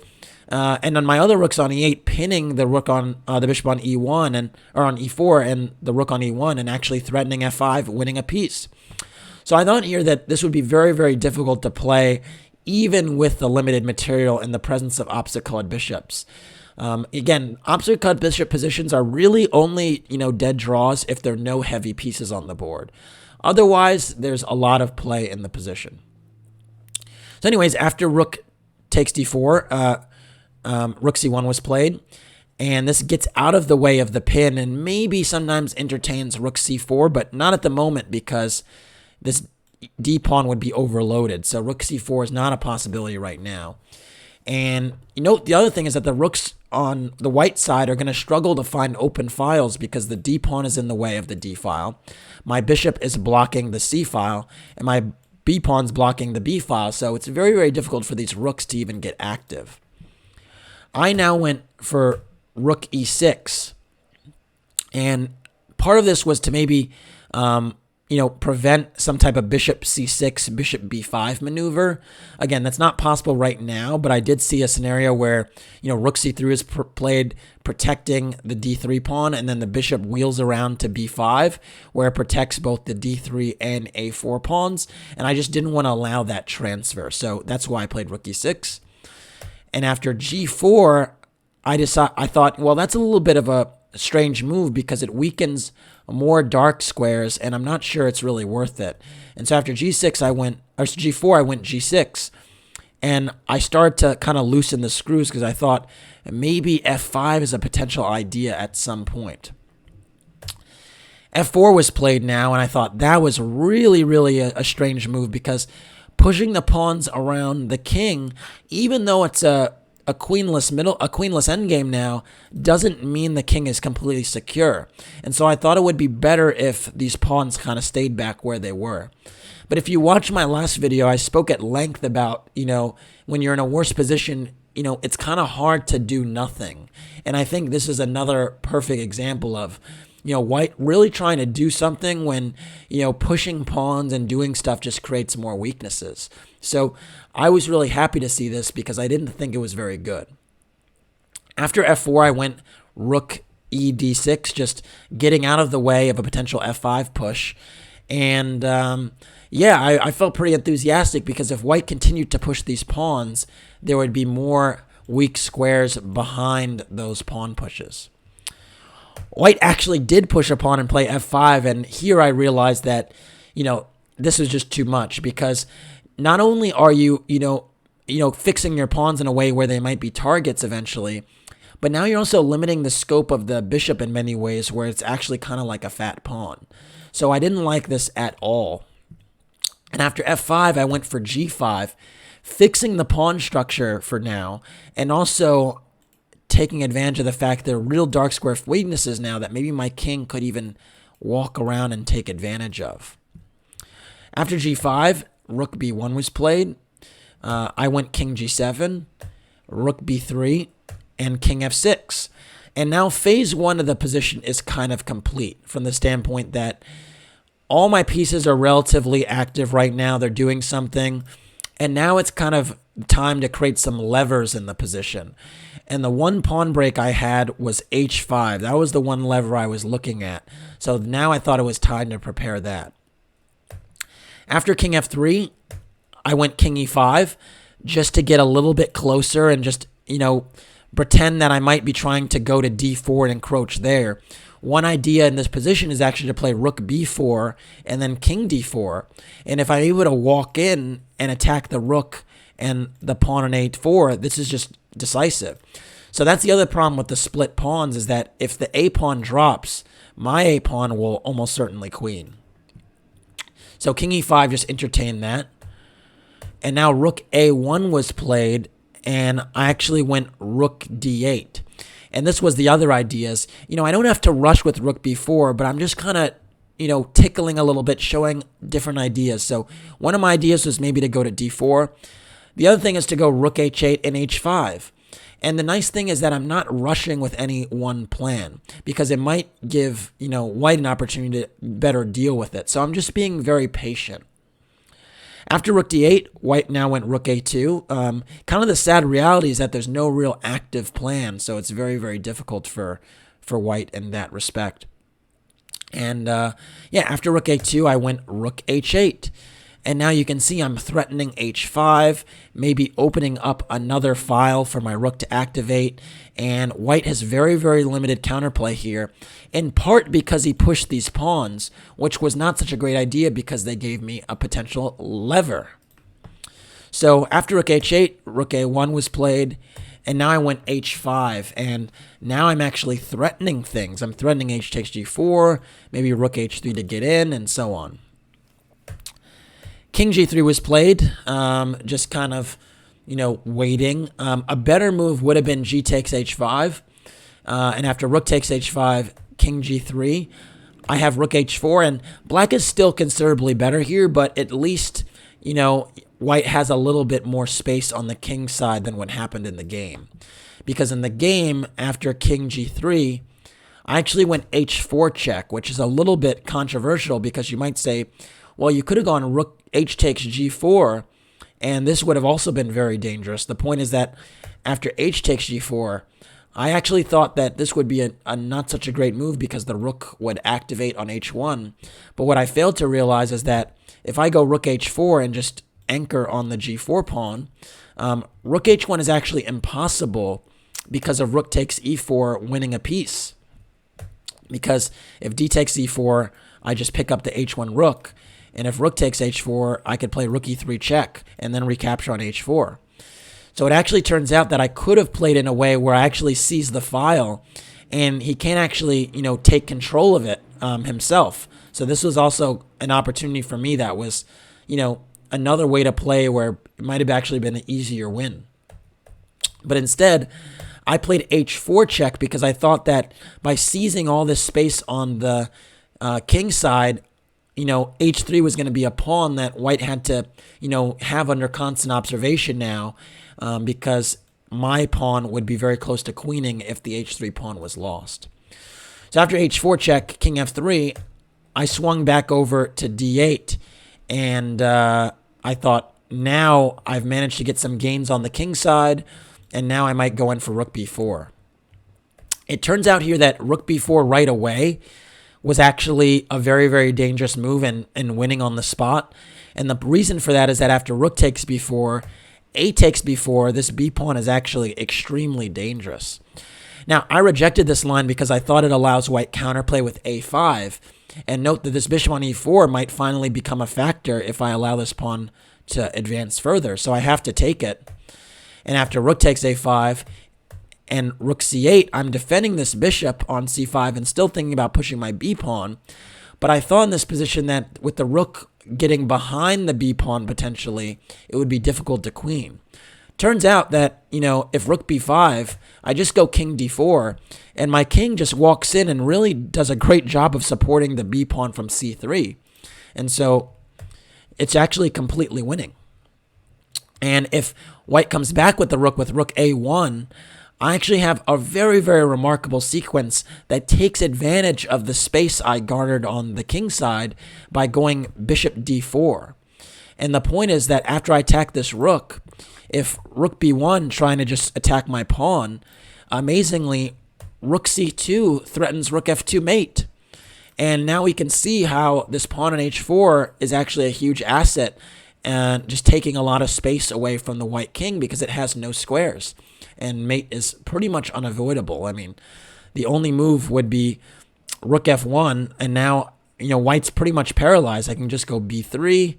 Speaker 1: And then my other rook's on e8, pinning the rook on the bishop on e1 or on e4 and the rook on e1, and actually threatening f5, winning a piece. So I thought here that this would be very, very difficult to play, even with the limited material in the presence of opposite colored bishops. Again, opposite colored bishop positions are really only dead draws if there are no heavy pieces on the board. Otherwise, there's a lot of play in the position. So anyways, after rook takes d4, rook c1 was played, and this gets out of the way of the pin and maybe sometimes entertains rook c4, but not at the moment because this d-pawn would be overloaded. So rook c4 is not a possibility right now. And the other thing is that the rooks on the white side are going to struggle to find open files because the d-pawn is in the way of the d-file. My bishop is blocking the c-file, and my b-pawn's blocking the b-file, so it's very, very difficult for these rooks to even get active. I now went for rook e6, and part of this was to maybe, prevent some type of bishop c6, bishop b5 maneuver. Again, that's not possible right now, but I did see a scenario where, rook c3 is played protecting the d3 pawn, and then the bishop wheels around to b5, where it protects both the d3 and a4 pawns, and I just didn't want to allow that transfer, so that's why I played rook e6. And after g4, I thought, well, that's a little bit of a strange move because it weakens more dark squares, and I'm not sure it's really worth it. And so after g4, I went g6, and I started to kind of loosen the screws because I thought maybe f5 is a potential idea at some point. f4 was played now, and I thought that was really, really a strange move because pushing the pawns around the king, even though it's a queenless endgame now, doesn't mean the king is completely secure. And so I thought it would be better if these pawns kind of stayed back where they were. But if you watch my last video, I spoke at length about, when you're in a worse position, it's kind of hard to do nothing. And I think this is another perfect example of, white really trying to do something when, pushing pawns and doing stuff just creates more weaknesses. So I was really happy to see this because I didn't think it was very good. After f4, I went rook e d6, just getting out of the way of a potential f5 push. And I felt pretty enthusiastic because if white continued to push these pawns, there would be more weak squares behind those pawn pushes. White actually did push a pawn and play f5, and here I realized that, this was just too much because not only are you, fixing your pawns in a way where they might be targets eventually. But now you're also limiting the scope of the bishop in many ways where it's actually kind of like a fat pawn. So I didn't like this at all. And after f5, I went for g5, fixing the pawn structure for now, and also taking advantage of the fact there are real dark square weaknesses now that maybe my king could even walk around and take advantage of. After g5, rook b1 was played. I went king g7, rook b3, and king f6. And now phase one of the position is kind of complete from the standpoint that all my pieces are relatively active right now. They're doing something. And now it's kind of time to create some levers in the position. And the one pawn break I had was h5. That was the one lever I was looking at. So now I thought it was time to prepare that. After king f3, I went king e5 just to get a little bit closer and just, pretend that I might be trying to go to d4 and encroach there. One idea in this position is actually to play rook b4 and then king d4. And if I'm able to walk in and attack the rook and the pawn on a4, this is just decisive. So that's the other problem with the split pawns, is that if the a pawn drops, my a pawn will almost certainly queen. So king e5 just entertained that. And now rook a1 was played, and I actually went rook d8. And this was the other ideas. I don't have to rush with rook b4, but I'm just kind of, tickling a little bit, showing different ideas. So one of my ideas was maybe to go to d4. The other thing is to go rook h8 and h5. And the nice thing is that I'm not rushing with any one plan, because it might give, white an opportunity to better deal with it. So I'm just being very patient. After rook d8, white now went rook a2. Kind of the sad reality is that there's no real active plan, so it's very, very difficult for white in that respect. And after rook a2, I went rook h8. And now you can see I'm threatening h5, maybe opening up another file for my rook to activate. And white has very, very limited counterplay here, in part because he pushed these pawns, which was not such a great idea because they gave me a potential lever. So after rook h8, rook a1 was played, and now I went h5, and now I'm actually threatening things. I'm threatening h takes g4, maybe rook h3 to get in, and so on. King g3 was played, just kind of, waiting. A better move would have been g takes h5, and after rook takes h5, king g3, I have rook h4, and black is still considerably better here, but at least, white has a little bit more space on the king side than what happened in the game. Because in the game, after king g3, I actually went h4 check, which is a little bit controversial because you might say, well, you could have gone rook h takes g4, and this would have also been very dangerous. The point is that after h takes g4, I actually thought that this would be a not such a great move because the rook would activate on h1. But what I failed to realize is that if I go rook h4 and just anchor on the g4 pawn, rook h1 is actually impossible because of rook takes e4 winning a piece. Because if d takes e4, I just pick up the h1 rook. And if rook takes h4, I could play rook e3 check and then recapture on h4. So it actually turns out that I could have played in a way where I actually seize the file, and he can't actually, take control of it himself. So this was also an opportunity for me that was, another way to play where it might have actually been an easier win. But instead, I played h4 check because I thought that by seizing all this space on the king side, h3 was going to be a pawn that white had to, have under constant observation now, because my pawn would be very close to queening if the h3 pawn was lost. So after h4 check, king f3, I swung back over to d8, and I thought, now I've managed to get some gains on the king side, and now I might go in for rook b4. It turns out here that rook b4 right away was actually a very, very dangerous move and winning on the spot. And the reason for that is that after rook takes b4, a takes b4, this b pawn is actually extremely dangerous. Now, I rejected this line because I thought it allows white counterplay with a5, And note that this bishop on e4 might finally become a factor if I allow this pawn to advance further. So I have to take it. And after rook takes a5 and rook c8, I'm defending this bishop on c5 and still thinking about pushing my b pawn. But I thought in this position that with the rook getting behind the b pawn potentially, it would be difficult to queen. Turns out that, if rook b5, I just go king d4, and my king just walks in and really does a great job of supporting the b pawn from c3. And so it's actually completely winning. And if white comes back with rook a1, I actually have a very, very remarkable sequence that takes advantage of the space I garnered on the king side by going bishop d4. And the point is that after I attack this rook, if rook b1 trying to just attack my pawn, amazingly, rook c2 threatens rook f2 mate. And now we can see how this pawn on h4 is actually a huge asset and just taking a lot of space away from the white king because it has no squares. And mate is pretty much unavoidable. I mean, the only move would be rook f1, and now, white's pretty much paralyzed. I can just go b3.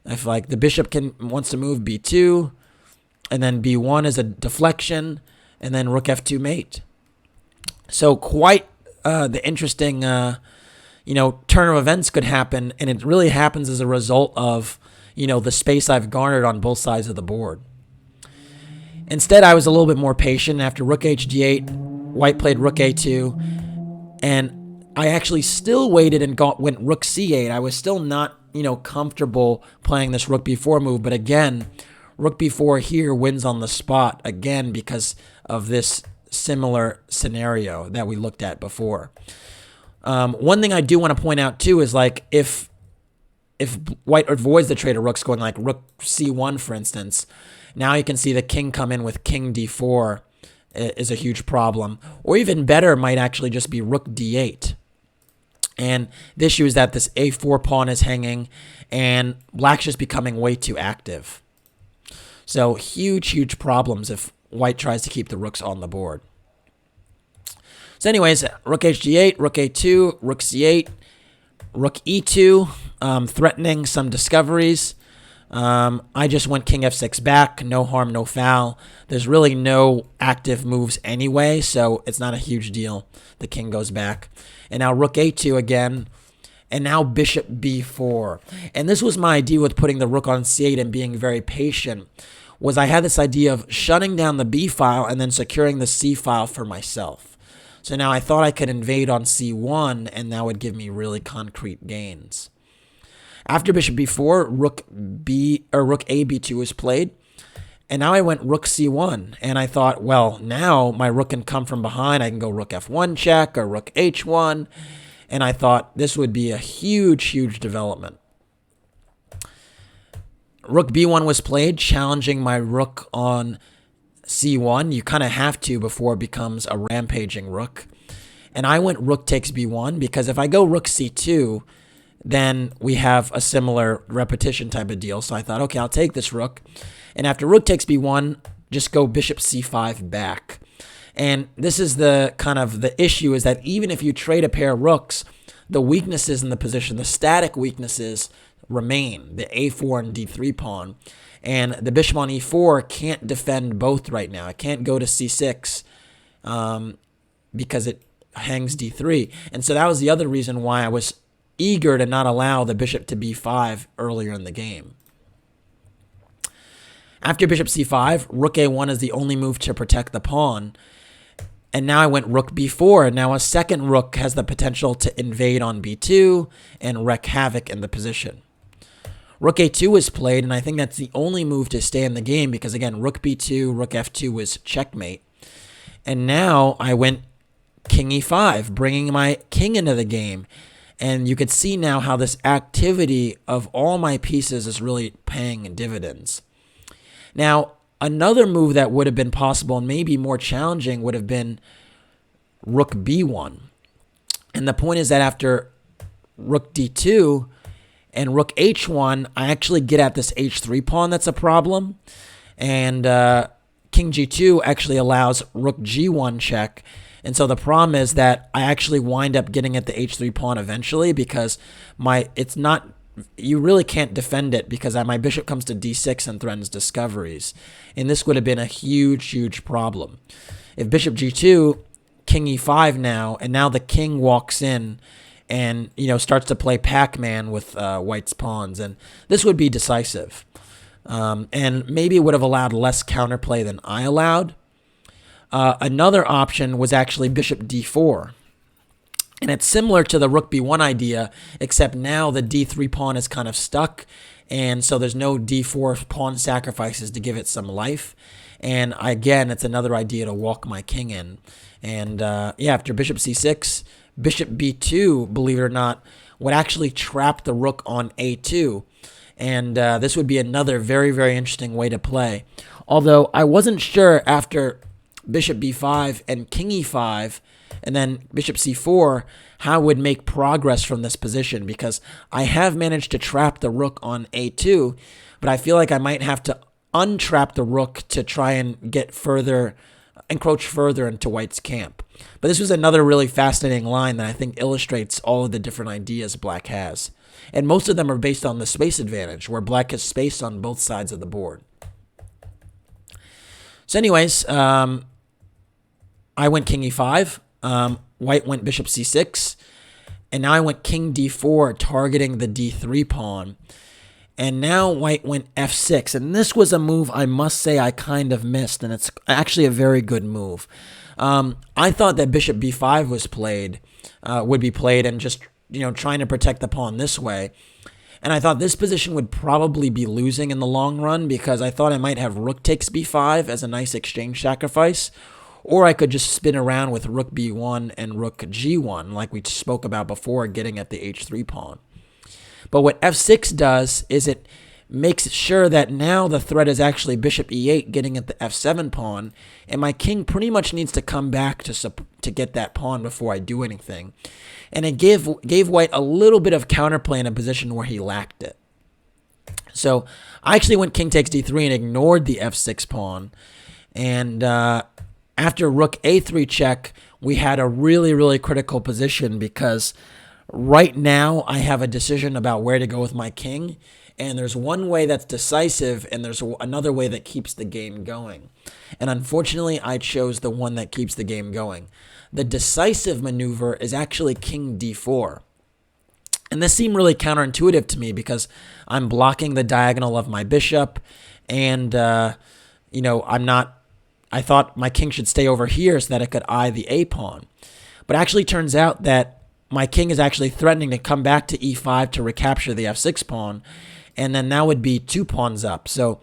Speaker 1: If the bishop wants to move b2, and then b1 is a deflection, and then rook f2 mate. So quite the interesting, turn of events could happen, and it really happens as a result of, the space I've garnered on both sides of the board. Instead, I was a little bit more patient. After rook hd8, white played rook a2, and I actually still waited and went rook c8. I was still not, comfortable playing this rook b4 move, but again, rook b4 here wins on the spot again because of this similar scenario that we looked at before. One thing I do want to point out too is if white avoids the trade of rooks going rook c1, for instance, now you can see the king come in with king d4 is a huge problem. Or even better might actually just be rook d8. And the issue is that this a4 pawn is hanging and black's just becoming way too active. So huge, huge problems if white tries to keep the rooks on the board. So anyways, rook hd8, rook a2, rook c8, rook e2, threatening some discoveries. I just went king f6 back, no harm, no foul. There's really no active moves anyway, so it's not a huge deal. The king goes back. And now rook a2 again, and now bishop b4. And this was my idea with putting the rook on c8 and being very patient, was I had this idea of shutting down the b file and then securing the c file for myself. So now I thought I could invade on c1, and that would give me really concrete gains. After bishop b4, rook a b2 was played, and now I went rook c1, and I thought, well, now my rook can come from behind. I can go rook f1 check or rook h1, and I thought this would be a huge, huge development. Rook b1 was played, challenging my rook on c1. You kind of have to before it becomes a rampaging rook. And I went rook takes b1 because if I go rook c2, then we have a similar repetition type of deal. So I thought, okay, I'll take this rook. And after rook takes b1, just go bishop c5 back. And this is the kind of the issue, is that even if you trade a pair of rooks, the weaknesses in the position, the static weaknesses remain, the a4 and d3 pawn. And the bishop on e4 can't defend both right now. It can't go to c6 because it hangs d3. And so that was the other reason why I was eager to not allow the bishop to b5 earlier in the game. After bishop c5, rook a1 is the only move to protect the pawn. And now I went rook b4, and now a second rook has the potential to invade on b2 and wreak havoc in the position. Rook a2 is played, and I think that's the only move to stay in the game because, again, rook b2, rook f2 was checkmate. And now I went king e5, bringing my king into the game. And you could see now how this activity of all my pieces is really paying dividends. Now, another move that would have been possible and maybe more challenging would have been rook b1. And the point is that after rook d2 and rook h1, I actually get at this h3 pawn that's a problem. And king g2 actually allows rook g1 check. And so the problem is that I actually wind up getting at the h3 pawn eventually because you really can't defend it because my bishop comes to d6 and threatens discoveries. And this would have been a huge, huge problem. If bishop g2, king e5 now, and now the king walks in and, starts to play Pac-Man with white's pawns, and this would be decisive. And maybe it would have allowed less counterplay than I allowed. Another option was actually bishop d4. And it's similar to the rook b1 idea, except now the d3 pawn is kind of stuck, and so there's no d4 pawn sacrifices to give it some life. And again, it's another idea to walk my king in. And after bishop c6, bishop b2, believe it or not, would actually trap the rook on a2. And this would be another very, very interesting way to play. Although I wasn't sure after bishop b5 and king e5, and then bishop c4, how I would make progress from this position, because I have managed to trap the rook on a2, but I feel like I might have to untrap the rook to try and get further, encroach further into white's camp. But this was another really fascinating line that I think illustrates all of the different ideas black has. And most of them are based on the space advantage, where black has space on both sides of the board. So anyways, I went king e5. White went bishop c6, and now I went king d4, targeting the d3 pawn. And now white went f6, and this was a move I must say I kind of missed, and it's actually a very good move. I thought that bishop b5 would be played, and just trying to protect the pawn this way. And I thought this position would probably be losing in the long run, because I thought I might have rook takes b5 as a nice exchange sacrifice. Or I could just spin around with rook b1 and rook g1, like we spoke about before, getting at the h3 pawn. But what f6 does is it makes sure that now the threat is actually bishop e8, getting at the f7 pawn, and my king pretty much needs to come back to get that pawn before I do anything. And it gave white a little bit of counterplay in a position where he lacked it. So I actually went king takes d3 and ignored the f6 pawn. And after rook a3 check, we had a really, really critical position, because right now I have a decision about where to go with my king, and there's one way that's decisive, and there's another way that keeps the game going. And unfortunately, I chose the one that keeps the game going. The decisive maneuver is actually king d4. And this seemed really counterintuitive to me, because I'm blocking the diagonal of my bishop, and I thought my king should stay over here so that it could eye the a pawn. But it actually turns out that my king is actually threatening to come back to e5 to recapture the f6 pawn, and then that would be 2 pawns up. So,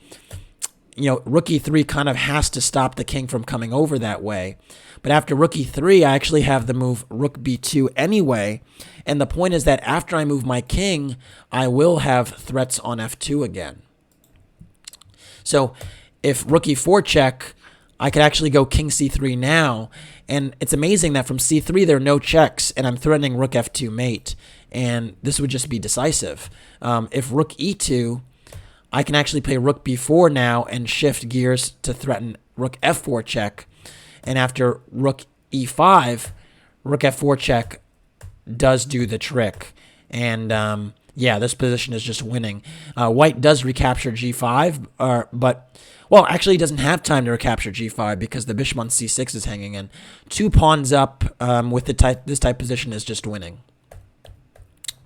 Speaker 1: rook e3 kind of has to stop the king from coming over that way. But after rook e3, I actually have the move rook b2 anyway, and the point is that after I move my king, I will have threats on f2 again. So if rook e4 check, I could actually go king c3 now, and it's amazing that from c3 there are no checks, and I'm threatening rook f2 mate, and this would just be decisive. If rook e2, I can actually play rook b4 now and shift gears to threaten rook f4 check, and after rook e5, rook f4 check does do the trick, and this position is just winning. White does recapture g5, but well, actually, he doesn't have time to recapture g5 because the bishop on c6 is hanging in. 2 pawns up with this type position is just winning.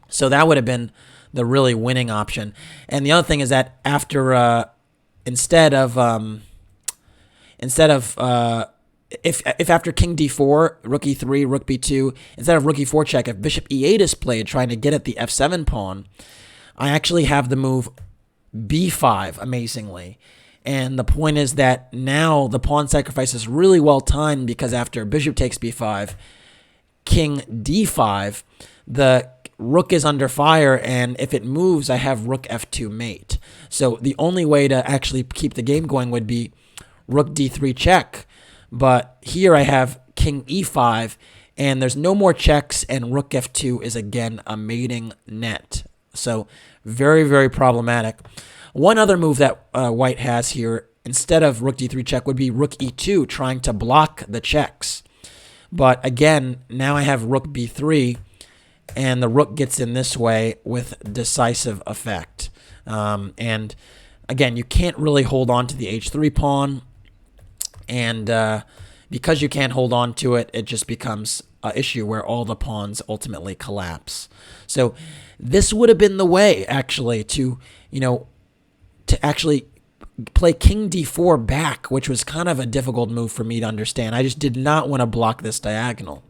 Speaker 1: So that would have been the really winning option. And the other thing is that after instead of if after king d4, rook e3, rook b2, instead of rook e4 check, if bishop e8 is played trying to get at the f7 pawn, I actually have the move b5, amazingly. And the point is that now the pawn sacrifice is really well timed, because after bishop takes b5, king d5, the rook is under fire, and if it moves, I have rook f2 mate. So the only way to actually keep the game going would be rook d3 check. But here I have king e5, and there's no more checks, and rook f2 is again a mating net. So very, very problematic. One other move that white has here, instead of rook d3 check, would be rook e2, trying to block the checks. But again, now I have rook b3, and the rook gets in this way with decisive effect. And again, you can't really hold on to the h3 pawn, and because you can't hold on to it, it just becomes an issue where all the pawns ultimately collapse. So this would have been the way, actually, to actually play king d4 back, which was kind of a difficult move for me to understand. I just did not want to block this diagonal.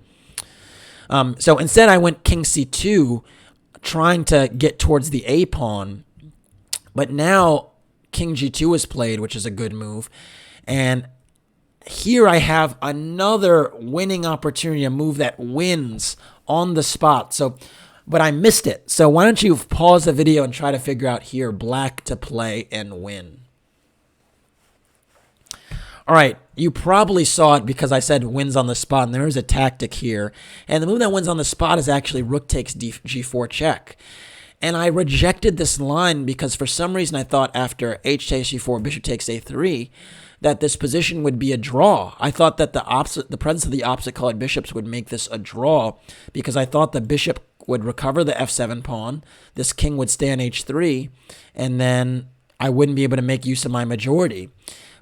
Speaker 1: So instead, I went king c2, trying to get towards the a pawn. But now king g2 is played, which is a good move. And here I have another winning opportunity, a move that wins on the spot. But I missed it. So why don't you pause the video and try to figure out here black to play and win. All right, you probably saw it because I said wins on the spot, and there is a tactic here. And the move that wins on the spot is actually rook takes g4 check. And I rejected this line because for some reason I thought after h takes g4, bishop takes a3, that this position would be a draw. I thought that the presence of the opposite colored bishops would make this a draw because I thought the bishop would recover the f7 pawn, this king would stay on h3, and then I wouldn't be able to make use of my majority.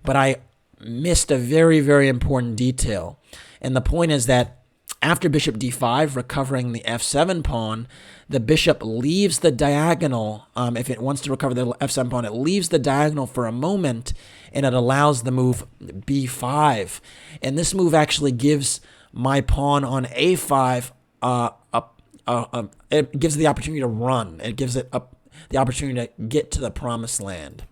Speaker 1: But I missed a very, very important detail. And the point is that after bishop d5, recovering the f7 pawn, the bishop leaves the diagonal. If it wants to recover the f7 pawn, it leaves the diagonal for a moment, and it allows the move b5. And this move actually gives my pawn on a5 it gives it the opportunity to run. It gives it the opportunity to get to the promised land.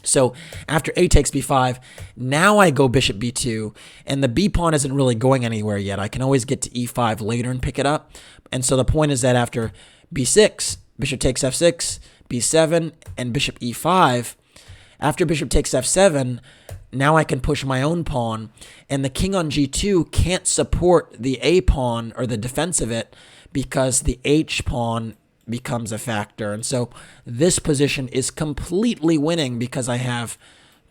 Speaker 1: So after a takes b5, now I go bishop b2, and the b pawn isn't really going anywhere yet. I can always get to e5 later and pick it up. And so the point is that after b6, bishop takes f6, b7, and bishop e5, after bishop takes f7, now I can push my own pawn, and the king on g2 can't support the a pawn or the defense of it because the h pawn becomes a factor. And so this position is completely winning because I have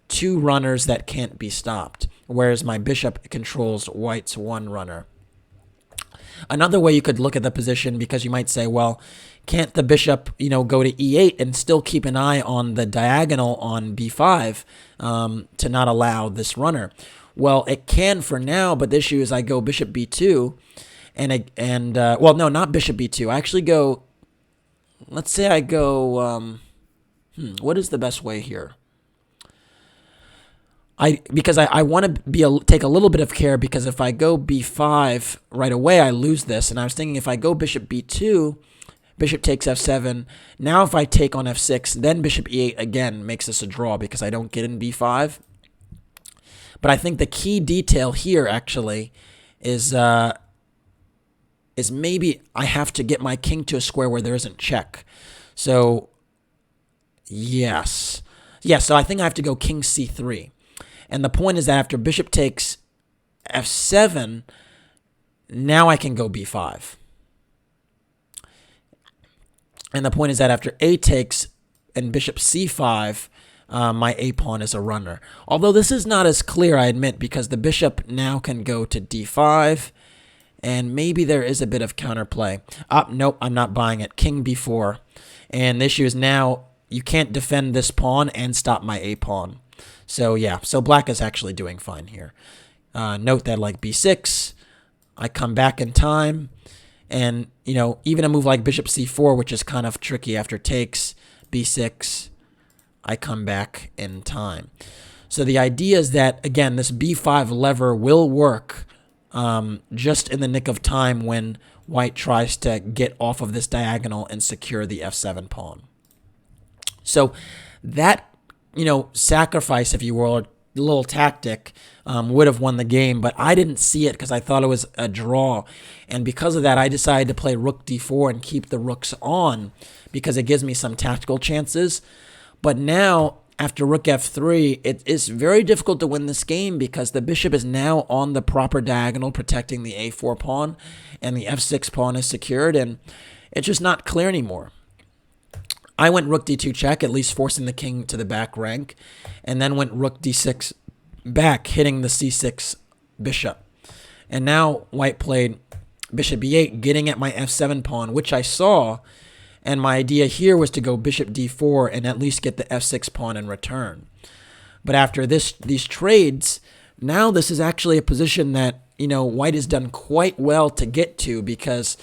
Speaker 1: two runners that can't be stopped, whereas my bishop controls white's one runner. Another way you could look at the position, because you might say, well, can't the bishop, go to e8 and still keep an eye on the diagonal on b5 to not allow this runner? Well, it can for now, but the issue is I go bishop b2, well, no, not bishop b2. I actually go. Let's say I go, what is the best way here? Because I want to take a little bit of care, because if I go b5 right away, I lose this. And I was thinking if I go bishop b2, bishop takes f7. Now if I take on f6, then bishop e8 again makes this a draw because I don't get in b5. But I think the key detail here actually is maybe I have to get my king to a square where there isn't check. So, yes. Yeah, so I think I have to go king c3. And the point is that after bishop takes f7, now I can go b5. And the point is that after a takes and bishop c5, my a pawn is a runner. Although this is not as clear, I admit, because the bishop now can go to d5, and maybe there is a bit of counterplay. Nope, I'm not buying it. King b4. And the issue is now you can't defend this pawn and stop my a pawn. So yeah, so black is actually doing fine here. Note that like b6, I come back in time. And, even a move like bishop c4, which is kind of tricky after takes, b6, I come back in time. So the idea is that, again, this b5 lever will work just in the nick of time when white tries to get off of this diagonal and secure the f7 pawn. So that, sacrifice, if you will, or little tactic would have won the game, but I didn't see it because I thought it was a draw. And because of that, I decided to play rook d4 and keep the rooks on because it gives me some tactical chances. But now, after rook f3, it is very difficult to win this game because the bishop is now on the proper diagonal protecting the a4 pawn, and the f6 pawn is secured, and it's just not clear anymore. I went rook d2 check, at least forcing the king to the back rank, and then went rook d6 back, hitting the c6 bishop. And now white played bishop b8, getting at my f7 pawn, which I saw. And my idea here was to go bishop d4 and at least get the f6 pawn in return. But after these trades, now this is actually a position that, white has done quite well to get to, because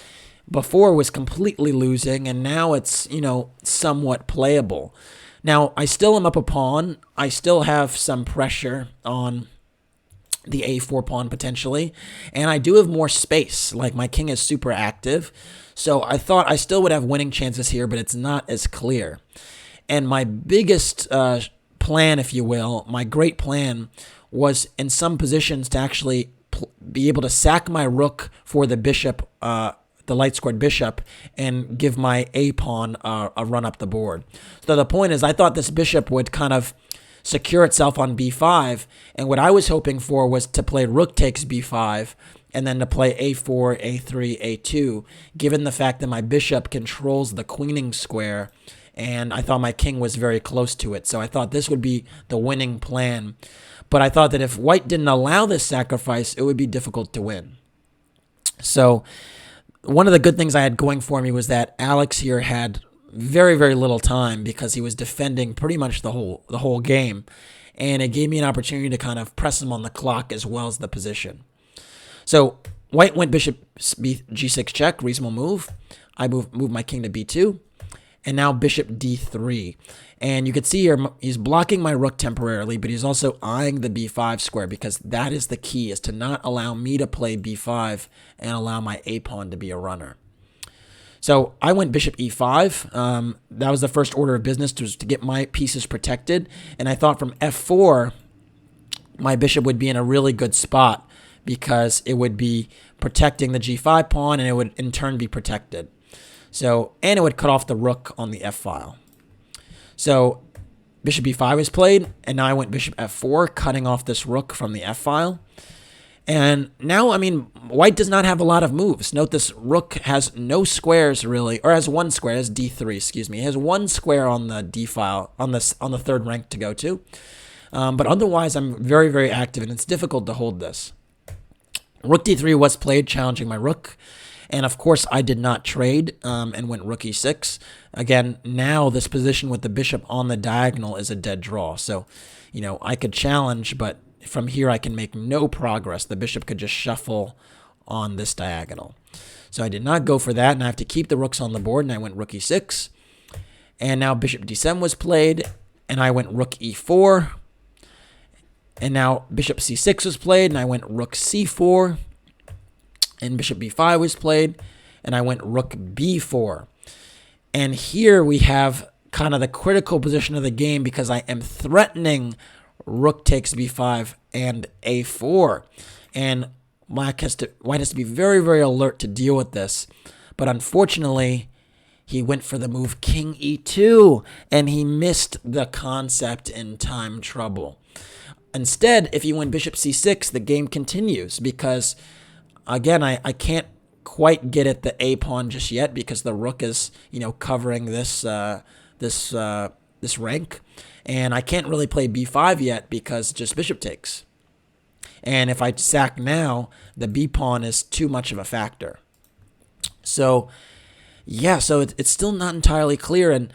Speaker 1: before was completely losing, and now it's, somewhat playable. Now, I still am up a pawn. I still have some pressure on the a4 pawn potentially, and I do have more space. Like, my king is super active, so I thought I still would have winning chances here, but it's not as clear. And my biggest plan, if you will, my great plan was in some positions to actually be able to sack my rook for the bishop, the light squared bishop, and give my a pawn a run up the board. So the point is, I thought this bishop would kind of secure itself on b5, and what I was hoping for was to play rook takes b5, and then to play a4, a3, a2, given the fact that my bishop controls the queening square, and I thought my king was very close to it. So I thought this would be the winning plan. But I thought that if white didn't allow this sacrifice, it would be difficult to win. So one of the good things I had going for me was that Alex here had very, very little time, because he was defending pretty much the whole game, and it gave me an opportunity to kind of press him on the clock as well as the position. So white went bishop g6 check, reasonable move. I moved my king to b2, and now bishop d3. And you can see here he's blocking my rook temporarily, but he's also eyeing the b5 square, because that is the key, is to not allow me to play b5 and allow my a pawn to be a runner. So I went bishop e5. That was the first order of business, to get my pieces protected. And I thought from f4, my bishop would be in a really good spot, because it would be protecting the g5 pawn, and it would in turn be protected. So, and it would cut off the rook on the f-file. So bishop b5 was played, and now I went bishop f4, cutting off this rook from the f-file. And now, I mean, white does not have a lot of moves. Note this rook has no squares really, or has one square, has d3, excuse me. It has one square on the d-file, on the third rank to go to. But otherwise, I'm very, very active, and it's difficult to hold this. Rook d3 was played, challenging my rook. And of course, I did not trade and went rook e6. Again, now this position with the bishop on the diagonal is a dead draw. So, I could challenge, but from here I can make no progress. The bishop could just shuffle on this diagonal. So I did not go for that, and I have to keep the rooks on the board, and I went rook e6. And now bishop d7 was played, and I went rook e4. And now bishop c6 was played, and I went rook c4. And bishop b5 was played, and I went rook b4. And here we have kind of the critical position of the game, because I am threatening rook takes b5 and a4. And white has to be very, very alert to deal with this. But unfortunately, he went for the move king e2, and he missed the concept in time trouble. Instead, if you win bishop c6, the game continues, because again, I can't quite get at the a pawn just yet, because the rook is, covering this this rank, and I can't really play b5 yet because just bishop takes. And if I sack now, the b pawn is too much of a factor. So yeah, so it's still not entirely clear, and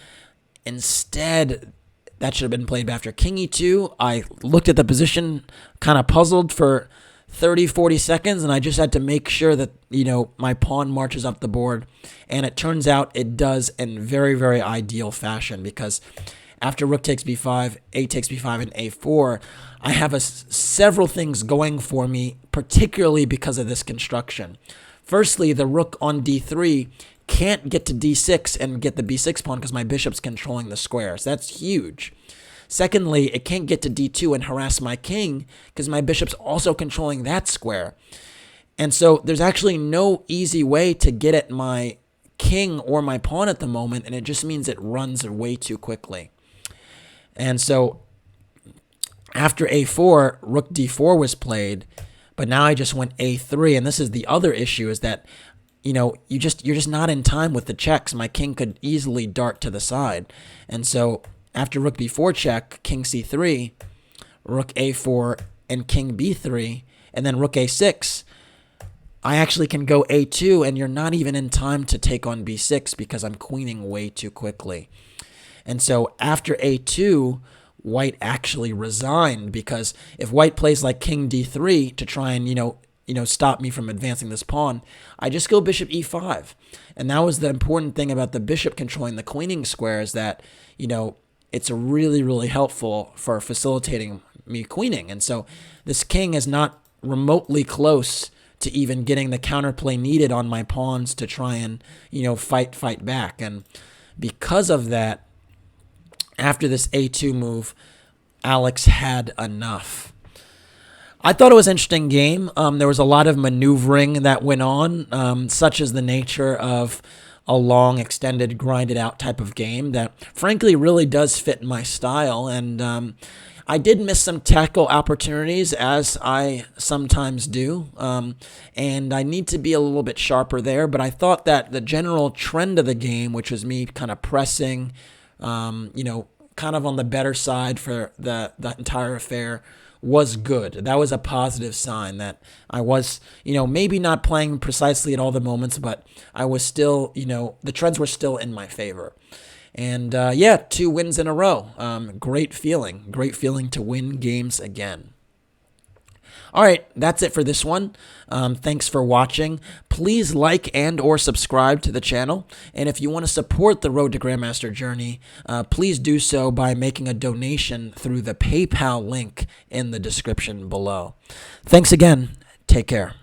Speaker 1: instead that should have been played after king e2. I looked at the position, kind of puzzled for 30-40 seconds, and I just had to make sure that my pawn marches up the board, and it turns out it does in very, very ideal fashion, because after rook takes b5, a takes b5, and a4, I have several things going for me, particularly because of this construction. Firstly, the rook on d3 can't get to d6 and get the b6 pawn because my bishop's controlling the squares. That's huge. Secondly, it can't get to d2 and harass my king because my bishop's also controlling that square. And so there's actually no easy way to get at my king or my pawn at the moment, and it just means it runs way too quickly. And so after a4, rook d4 was played, but now I just went a3, and this is the other issue, is that you're just not in time with the checks. My king could easily dart to the side. And so after rook b4 check, king c3, rook a4, and king b3, and then rook a6, I actually can go a2, and you're not even in time to take on b6 because I'm queening way too quickly. And so after a2, white actually resigned, because if white plays like king d3 to try and, stop me from advancing this pawn, I just go bishop e5. And that was the important thing about the bishop controlling the queening square, is that, it's really, really helpful for facilitating me queening. And so this king is not remotely close to even getting the counterplay needed on my pawns to try and, fight back. And because of that, after this a2 move, Alex had enough. I thought it was an interesting game. There was a lot of maneuvering that went on, such as the nature of a long, extended, grinded out type of game that frankly really does fit my style. And I did miss some tackle opportunities, as I sometimes do, and I need to be a little bit sharper there. But I thought that the general trend of the game, which was me kind of pressing, kind of on the better side for the entire affair, was good. That was a positive sign that I was, maybe not playing precisely at all the moments, but I was still, the trends were still in my favor. And 2 wins in a row. Great feeling to win games again. All right, that's it for this one. Thanks for watching. Please like and or subscribe to the channel. And if you want to support the Road to Grandmaster journey, please do so by making a donation through the PayPal link in the description below. Thanks again. Take care.